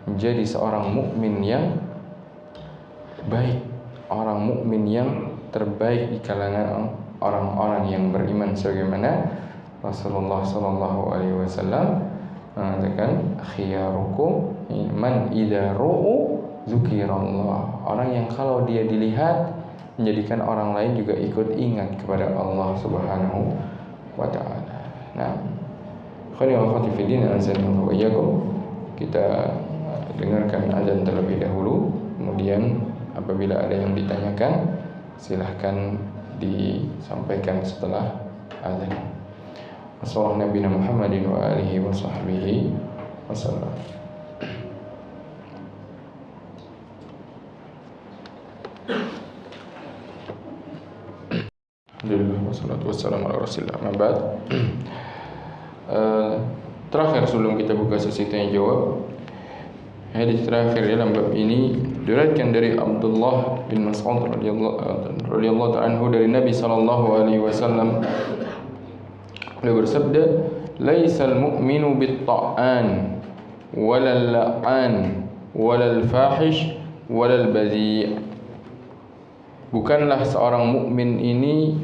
menjadi seorang mukmin yang baik, orang mukmin yang terbaik di kalangan orang-orang yang beriman, sebagaimana Rasulullah sallallahu alaihi wasallam mengatakan, khiyarukum man idza ru'u dzukirallah. Orang yang kalau dia dilihat menjadikan orang lain juga ikut ingat kepada Allah Subhanahu wa taala. Nah, khani wa khati fi din anzalnahu wa iyyakum. Kita dengarkan azan terlebih dahulu, kemudian apabila ada yang ditanyakan silahkan disampaikan setelah azan. Wassallallahu Nabi Muhammadin wa alihi wa sahbihi wasallam. Alhamdulillah wassalatu wassalamu ala Rasulillah. Mabad. Terakhir sebelum kita buka sesi tanya jawab, hadis terakhir dalam bab ini diriwayatkan dari Abdullah bin Mas'ud radhiyallahu anhu dari Nabi sallallahu alaihi wasallam. Beliau bersabda, "Laisal mu'minu bit-ta'an walal la'an walal fahish walal badhi'." Bukanlah seorang mukmin ini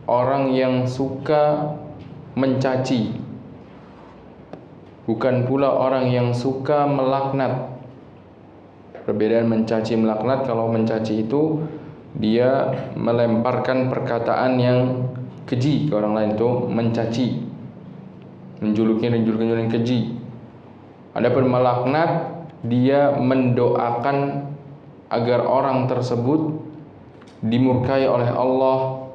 orang yang suka mencaci, bukan pula orang yang suka melaknat. Perbedaan mencaci melaknat, kalau mencaci itu dia melemparkan perkataan yang keji ke orang lain, itu mencaci, menjuluki yang keji. Adapun melaknat, dia mendoakan agar orang tersebut dimurkai oleh Allah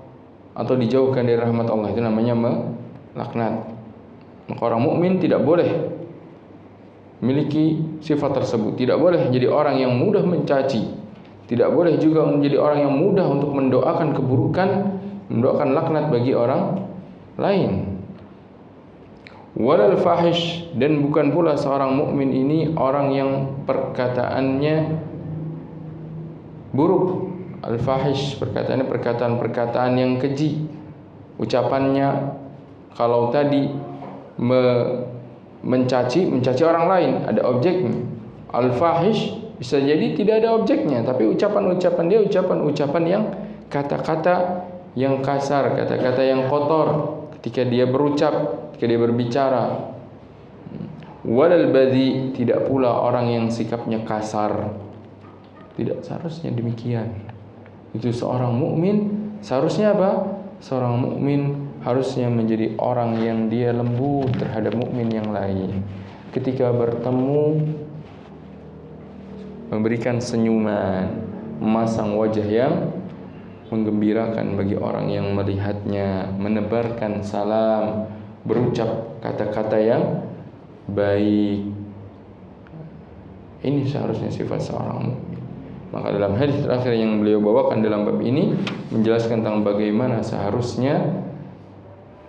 atau dijauhkan dari rahmat Allah. Itu namanya melaknat. Maka orang mukmin tidak boleh memiliki sifat tersebut. Tidak boleh jadi orang yang mudah mencaci. Tidak boleh juga menjadi orang yang mudah untuk mendoakan keburukan, mendoakan laknat bagi orang lain. Walal fahish, dan bukan pula seorang mukmin ini orang yang perkataannya buruk. Al-fahish, perkataannya perkataan-perkataan yang keji. Ucapannya kalau tadi mencaci orang lain, ada objeknya. Al-fahish bisa jadi tidak ada objeknya, tapi ucapan-ucapan dia ucapan-ucapan yang kata-kata yang kasar, kata-kata yang kotor ketika dia berucap, ketika dia berbicara. Walal badhi, tidak pula orang yang sikapnya kasar. Tidak seharusnya demikian. Itu seorang mukmin seharusnya apa? Seorang mukmin harusnya menjadi orang yang dia lembut terhadap mukmin yang lain. Ketika bertemu, memberikan senyuman, memasang wajah yang menggembirakan bagi orang yang melihatnya, menebarkan salam, berucap kata-kata yang baik. Ini seharusnya sifat seorang mukmin. Maka dalam hadis terakhir yang beliau bawakan dalam bab ini menjelaskan tentang bagaimana seharusnya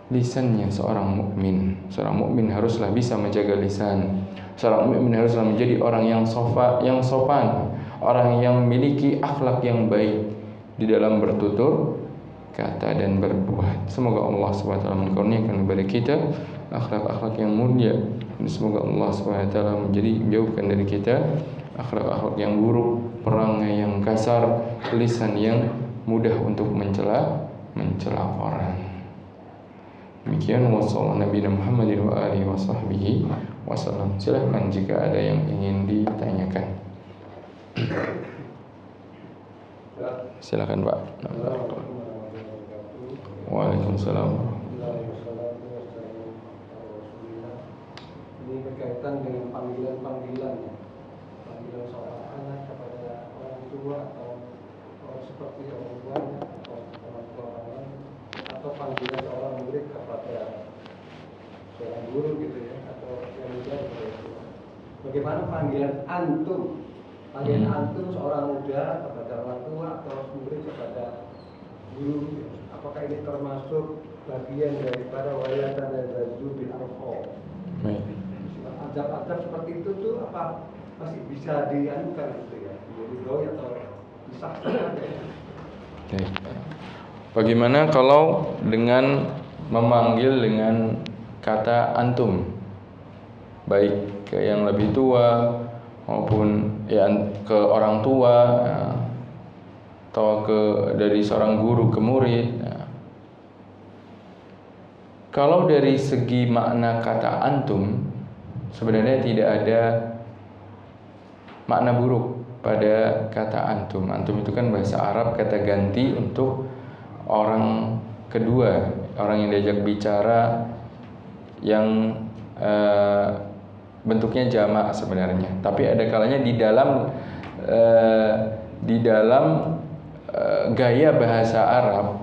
lisannya seorang mukmin. Seorang mukmin haruslah bisa menjaga lisan. Seorang mukmin haruslah menjadi orang yang sopan, orang yang memiliki akhlak yang baik di dalam bertutur kata dan berbuat. Semoga Allah SWT menkurniakan kepada kita akhlak-akhlak yang mulia, dan semoga Allah SWT menjauhkan dari kita akhlak-akhlak yang buruk, perangai yang kasar, lisan yang mudah untuk mencela orang. Demikian wasallallahu Nabi Muhammad wa alihi wasahbihi wasallam. Silahkan jika ada yang ingin ditanyakan. Silakan Pak. Waalaikumsalam. Ini berkaitan dengan panggilan seorang anak kepada orang tua atau seperti orang tuanya atau orang tua orang lain, atau panggilan seorang murid kepada seorang guru gitu ya, atau yang muda gitu. Bagaimana panggilan antum? Panggilan antum seorang muda kepada orang tua atau murid kepada guru, apakah ini termasuk bagian daripada wayatan dan zazubil arqam? Adab-adab seperti itu tuh apa masih bisa dianukan gitu ya? Diridhoi atau disahkan ya? Bagaimana kalau dengan memanggil dengan kata antum, baik ke yang lebih tua maupun ya ke orang tua ya, atau dari seorang guru ke murid ya. Kalau dari segi makna kata antum sebenarnya tidak ada makna buruk pada kata antum. Antum itu kan bahasa Arab, kata ganti untuk orang kedua, orang yang diajak bicara yang bentuknya jamak sebenarnya. Tapi ada kalanya di dalam gaya bahasa Arab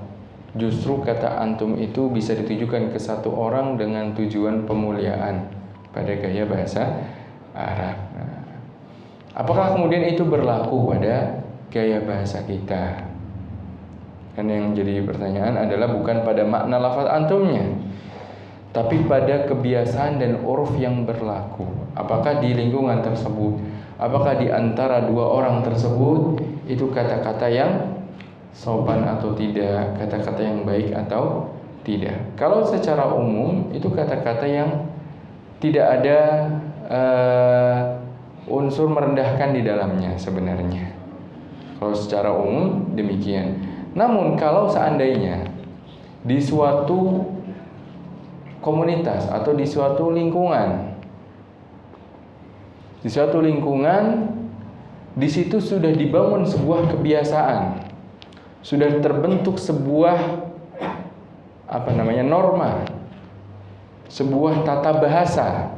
justru kata antum itu bisa ditujukan ke satu orang dengan tujuan pemuliaan pada gaya bahasa Arab. Nah, apakah kemudian itu berlaku pada gaya bahasa kita? Kan yang jadi pertanyaan adalah bukan pada makna lafaz antumnya, tapi pada kebiasaan dan uruf yang berlaku. Apakah di lingkungan tersebut, apakah di antara dua orang tersebut itu kata-kata yang sopan atau tidak, kata-kata yang baik atau tidak. Kalau secara umum itu kata-kata yang tidak ada unsur merendahkan di dalamnya sebenarnya. Kalau secara umum demikian. Namun kalau seandainya di suatu komunitas atau di suatu lingkungan, di situ sudah dibangun sebuah kebiasaan, sudah terbentuk sebuah norma, sebuah tata bahasa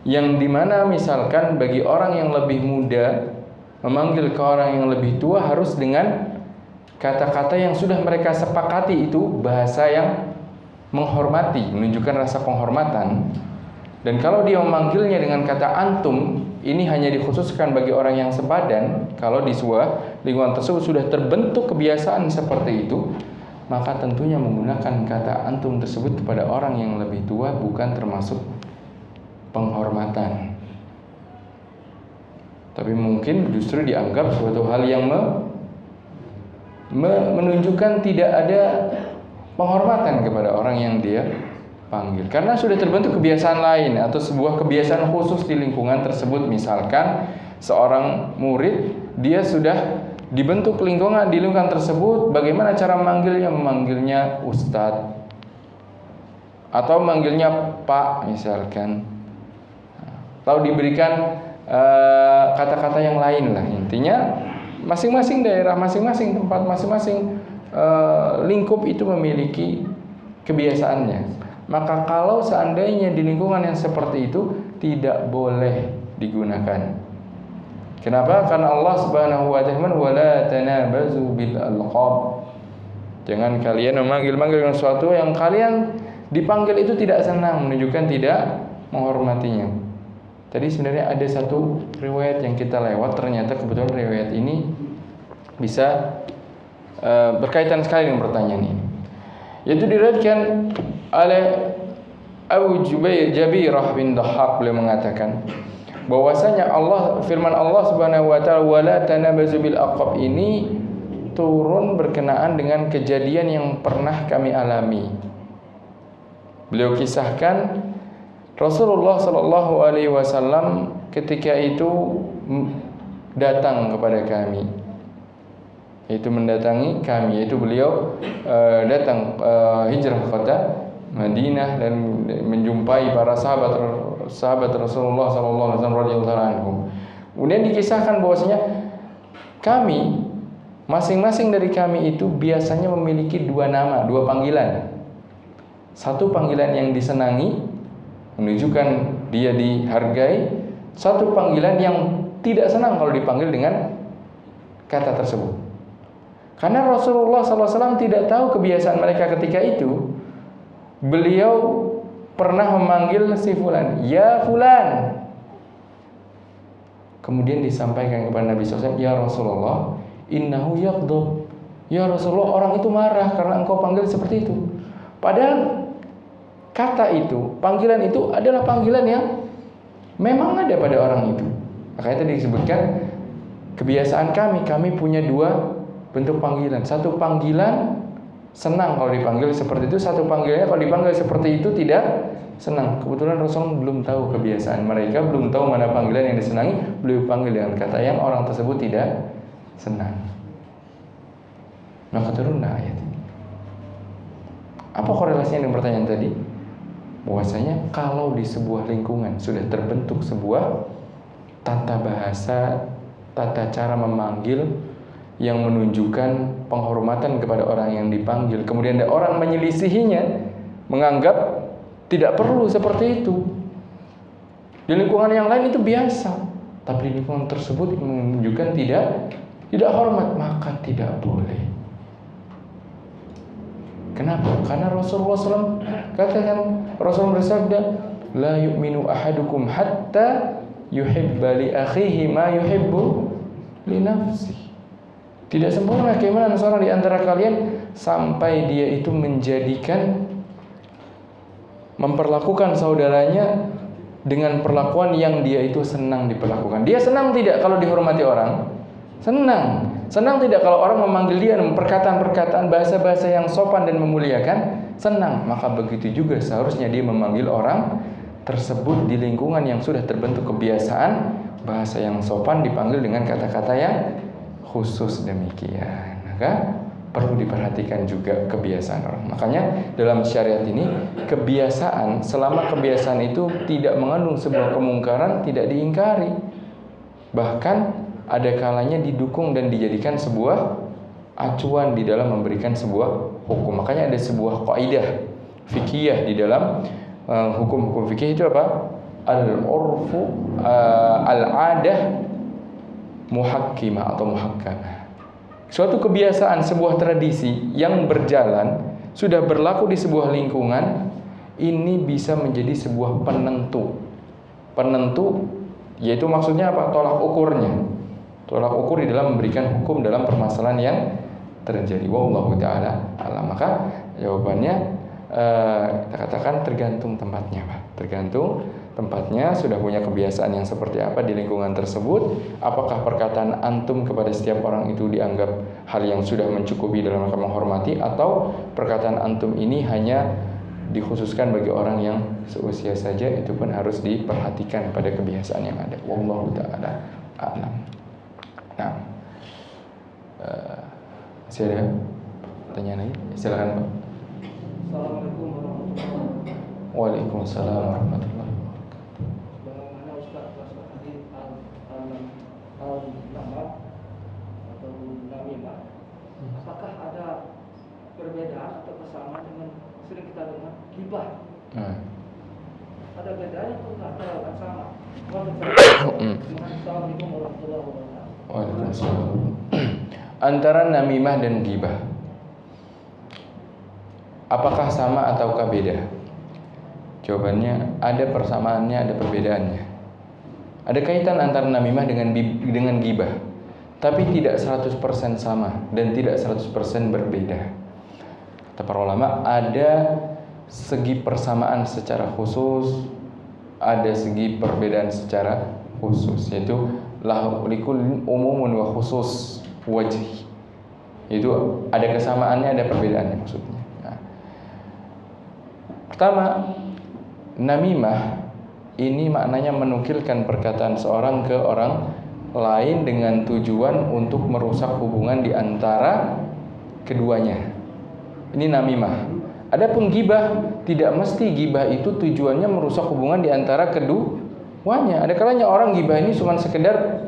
yang dimana misalkan bagi orang yang lebih muda memanggil ke orang yang lebih tua harus dengan kata-kata yang sudah mereka sepakati, itu bahasa yang menghormati, menunjukkan rasa penghormatan. Dan kalau dia memanggilnya dengan kata antum, ini hanya dikhususkan bagi orang yang sepadan. Kalau di sebuah lingkungan tersebut sudah terbentuk kebiasaan seperti itu, maka tentunya menggunakan kata antum tersebut kepada orang yang lebih tua bukan termasuk penghormatan, tapi mungkin justru dianggap suatu hal yang menunjukkan tidak ada penghormatan kepada orang yang dia panggil, karena sudah terbentuk kebiasaan lain atau sebuah kebiasaan khusus di lingkungan tersebut. Misalkan seorang murid, dia sudah dibentuk lingkungan di lingkungan tersebut, bagaimana cara memanggilnya ustadz atau manggilnya pak misalkan, lalu diberikan kata-kata yang lain lah. Intinya masing-masing daerah, masing-masing tempat, masing-masing lingkup itu memiliki kebiasaannya. Maka kalau seandainya di lingkungan yang seperti itu tidak boleh digunakan. Kenapa? Karena Allah Subhanahu wa ta'ala wala tanabazu bil alqab. Jangan kalian memanggil-manggil dengan sesuatu yang kalian dipanggil itu tidak senang, menunjukkan tidak menghormatinya. Tadi sebenarnya ada satu riwayat yang kita lewat, ternyata kebetulan riwayat ini bisa berkaitan sekali dengan pertanyaan ini. Yaitu diriwayatkan oleh Abu Jabirah bin Dhahhak, beliau mengatakan bahwasanya firman Allah Subhanahu wa taala wala tanabazu bil aqab ini turun berkenaan dengan kejadian yang pernah kami alami. Beliau kisahkan Rasulullah sallallahu alaihi wasallam ketika itu datang kepada kami. Itu mendatangi kami, yaitu beliau datang hijrah ke kota Madinah dan menjumpai para sahabat Rasulullah sallallahu alaihi wasallam radhiyallahu anhum. Kemudian dikisahkan bahwasanya kami masing-masing dari kami itu biasanya memiliki dua nama, dua panggilan. Satu panggilan yang disenangi, menunjukkan dia dihargai. Satu panggilan yang tidak senang kalau dipanggil dengan kata tersebut. Karena Rasulullah SAW tidak tahu kebiasaan mereka ketika itu. Beliau pernah memanggil si fulan, ya fulan. Kemudian disampaikan kepada Nabi SAW, ya Rasulullah, innahu yaghdab. Ya Rasulullah, orang itu marah karena engkau panggil seperti itu. Padahal kata itu, panggilan itu adalah panggilan yang memang ada pada orang itu. Makanya tadi disebutkan kebiasaan kami punya dua bentuk panggilan. Satu panggilan senang kalau dipanggil seperti itu, satu panggilannya kalau dipanggil seperti itu tidak senang. Kebetulan Rasul belum tahu kebiasaan mereka, belum tahu mana panggilan yang disenangi, beliau panggil dengan kata yang orang tersebut tidak senang. Maka turunlah ayat ini. Apa korelasinya dengan pertanyaan tadi? Bahwasanya kalau di sebuah lingkungan sudah terbentuk sebuah tata bahasa, tata cara memanggil yang menunjukkan penghormatan kepada orang yang dipanggil, kemudian ada orang menyelisihinya, menganggap tidak perlu seperti itu. Di lingkungan yang lain itu biasa, tapi di lingkungan tersebut menunjukkan tidak hormat, maka tidak boleh. Kenapa? Karena Rasulullah SAW katakan, Rasulullah bersabda, la yu'minu ahadukum hatta yuhibba li akhihi ma yuhibbu li nafsihi. Tidak sempurna keimanan seorang di antara kalian sampai dia itu memperlakukan saudaranya dengan perlakuan yang dia itu senang diperlakukan. Dia senang tidak kalau dihormati orang? Senang. Senang tidak kalau orang memanggil dia dengan perkataan-perkataan, bahasa-bahasa yang sopan dan memuliakan? Senang. Maka begitu juga seharusnya dia memanggil orang tersebut di lingkungan yang sudah terbentuk kebiasaan bahasa yang sopan, dipanggil dengan kata-kata yang khusus demikian. Maka perlu diperhatikan juga kebiasaan orang. Makanya dalam syariat ini kebiasaan, selama kebiasaan itu tidak mengandung sebuah kemungkaran, tidak diingkari. Bahkan ada kalanya didukung dan dijadikan sebuah acuan di dalam memberikan sebuah hukum. Makanya ada sebuah kaidah fikih di dalam hukum-hukum fikih itu apa? Al-urfu al-adah muhakkimah atau muhakkamah. Suatu kebiasaan, sebuah tradisi yang berjalan, sudah berlaku di sebuah lingkungan, ini bisa menjadi sebuah penentu. Penentu yaitu maksudnya apa? Tolak ukurnya. Tolak ukur di dalam memberikan hukum dalam permasalahan yang terjadi. Wallahu ta'ala alam. Maka jawabannya kita katakan tergantung tempatnya, Pak. Tergantung tempatnya, sudah punya kebiasaan yang seperti apa di lingkungan tersebut. Apakah perkataan antum kepada setiap orang itu dianggap hal yang sudah mencukupi dalam rangka menghormati, atau perkataan antum ini hanya dikhususkan bagi orang yang seusia saja? Itu pun harus diperhatikan pada kebiasaan yang ada. Wallahu ta'ala a'lam. Nah, masih ada pertanyaan lagi? Silakan, Pak. Assalamualaikum warahmatullahi wabarakatuh. Waalaikumsalam warahmatullahi wabarakatuh. Bagaimana Ustaz tentang hadis al-namah atau namimah? Apakah ada perbedaan atau kesamaan dengan sering kita dengar ghibah? Ada bedanya atau ada sama? Assalamualaikum warahmatullahi wabarakatuh. Waalaikumsalam. Antara namimah dan ghibah. Apakah sama ataukah beda? Jawabannya ada persamaannya, ada perbedaannya. Ada kaitan antara namimah dengan gibah, tapi tidak 100% sama dan tidak 100% berbeda. Kata para ulama, ada segi persamaan secara khusus, ada segi perbedaan secara khusus, yaitu likul umumun wa khusus wajhi. Itu ada kesamaannya, ada perbedaannya maksudnya. Nah, pertama, namimah ini maknanya menukilkan perkataan seorang ke orang lain dengan tujuan untuk merusak hubungan di antara keduanya. Ini namimah. Adapun gibah, tidak mesti gibah itu tujuannya merusak hubungan di antara keduanya. Ada kalanya orang gibah ini cuma sekedar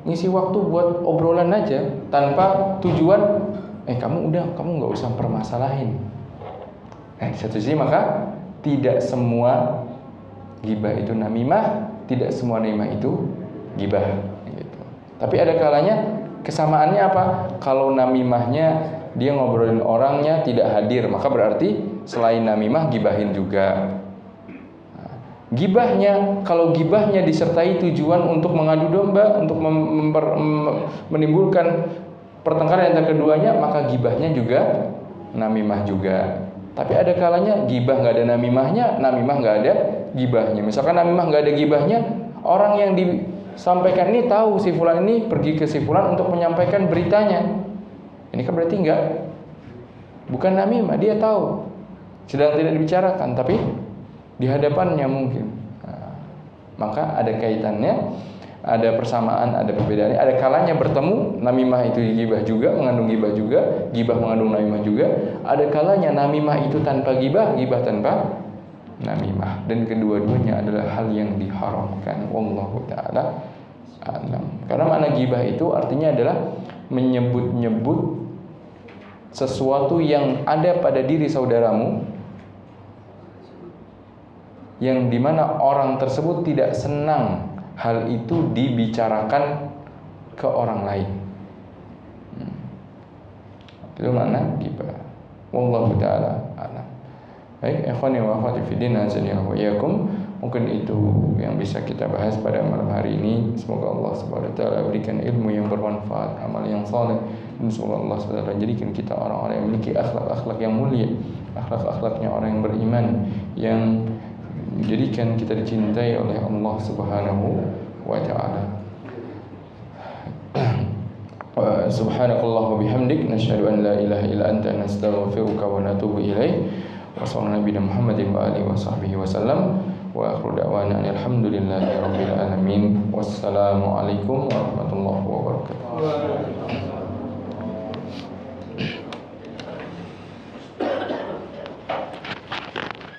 ngisi waktu buat obrolan aja tanpa tujuan kamu nggak usah permasalahin. Satu sisi maka tidak semua gibah itu namimah, tidak semua namimah itu gibah gitu. Tapi ada kalanya kesamaannya apa? Kalau namimahnya dia ngobrolin orangnya tidak hadir, maka berarti selain namimah gibahin juga. Gibahnya, kalau gibahnya disertai tujuan untuk mengadu domba, untuk menimbulkan pertengkaran antara keduanya, maka gibahnya juga namimah juga. Tapi ada kalanya gibah nggak ada namimahnya, namimah nggak ada gibahnya. Misalkan namimah nggak ada gibahnya, orang yang disampaikan ini tahu si fulan ini pergi ke si fulan untuk menyampaikan beritanya. Ini kan berarti bukan namimah, dia tahu sedang tidak dibicarakan, tapi di hadapannya mungkin. Maka ada kaitannya, ada persamaan, ada perbedaannya. Ada kalanya bertemu, namimah itu gibah juga, mengandung gibah juga, gibah mengandung namimah juga. Ada kalanya namimah itu tanpa gibah, gibah tanpa namimah. Dan kedua-duanya adalah hal yang diharamkan. Wallahu ta'ala a'lam. Karena makna gibah itu artinya adalah menyebut-nyebut sesuatu yang ada pada diri saudaramu, yang dimana orang tersebut tidak senang hal itu dibicarakan ke orang lain. Itu makna gibah. Wallahu ta'ala a'lam. Baik, ikhwani wa akhwati fiddin, azani wa iyyakum. Mungkin itu yang bisa kita bahas pada malam hari ini. Semoga Allah Subhanahu wa taala berikan ilmu yang bermanfaat, amal yang saleh, dan semoga Allah Subhanahu wa taala jadikan kita orang-orang yang memiliki akhlak-akhlak yang mulia, akhlak-akhlaknya orang yang beriman, yang menjadikan kita dicintai oleh Allah Subhanahu wa taala. Subhanakallah wa bihamdik, nasyhadu an la ilaha illa anta, nastaghfiruka wa natubu ilaik. Wa sallallahu nabiyana Muhammadin wa alihi wa sahbihi wa sallam. Wa akhiru da'wana alhamdulillahi rabbil alamin. Wassalamu alaikum warahmatullahi wabarakatuh.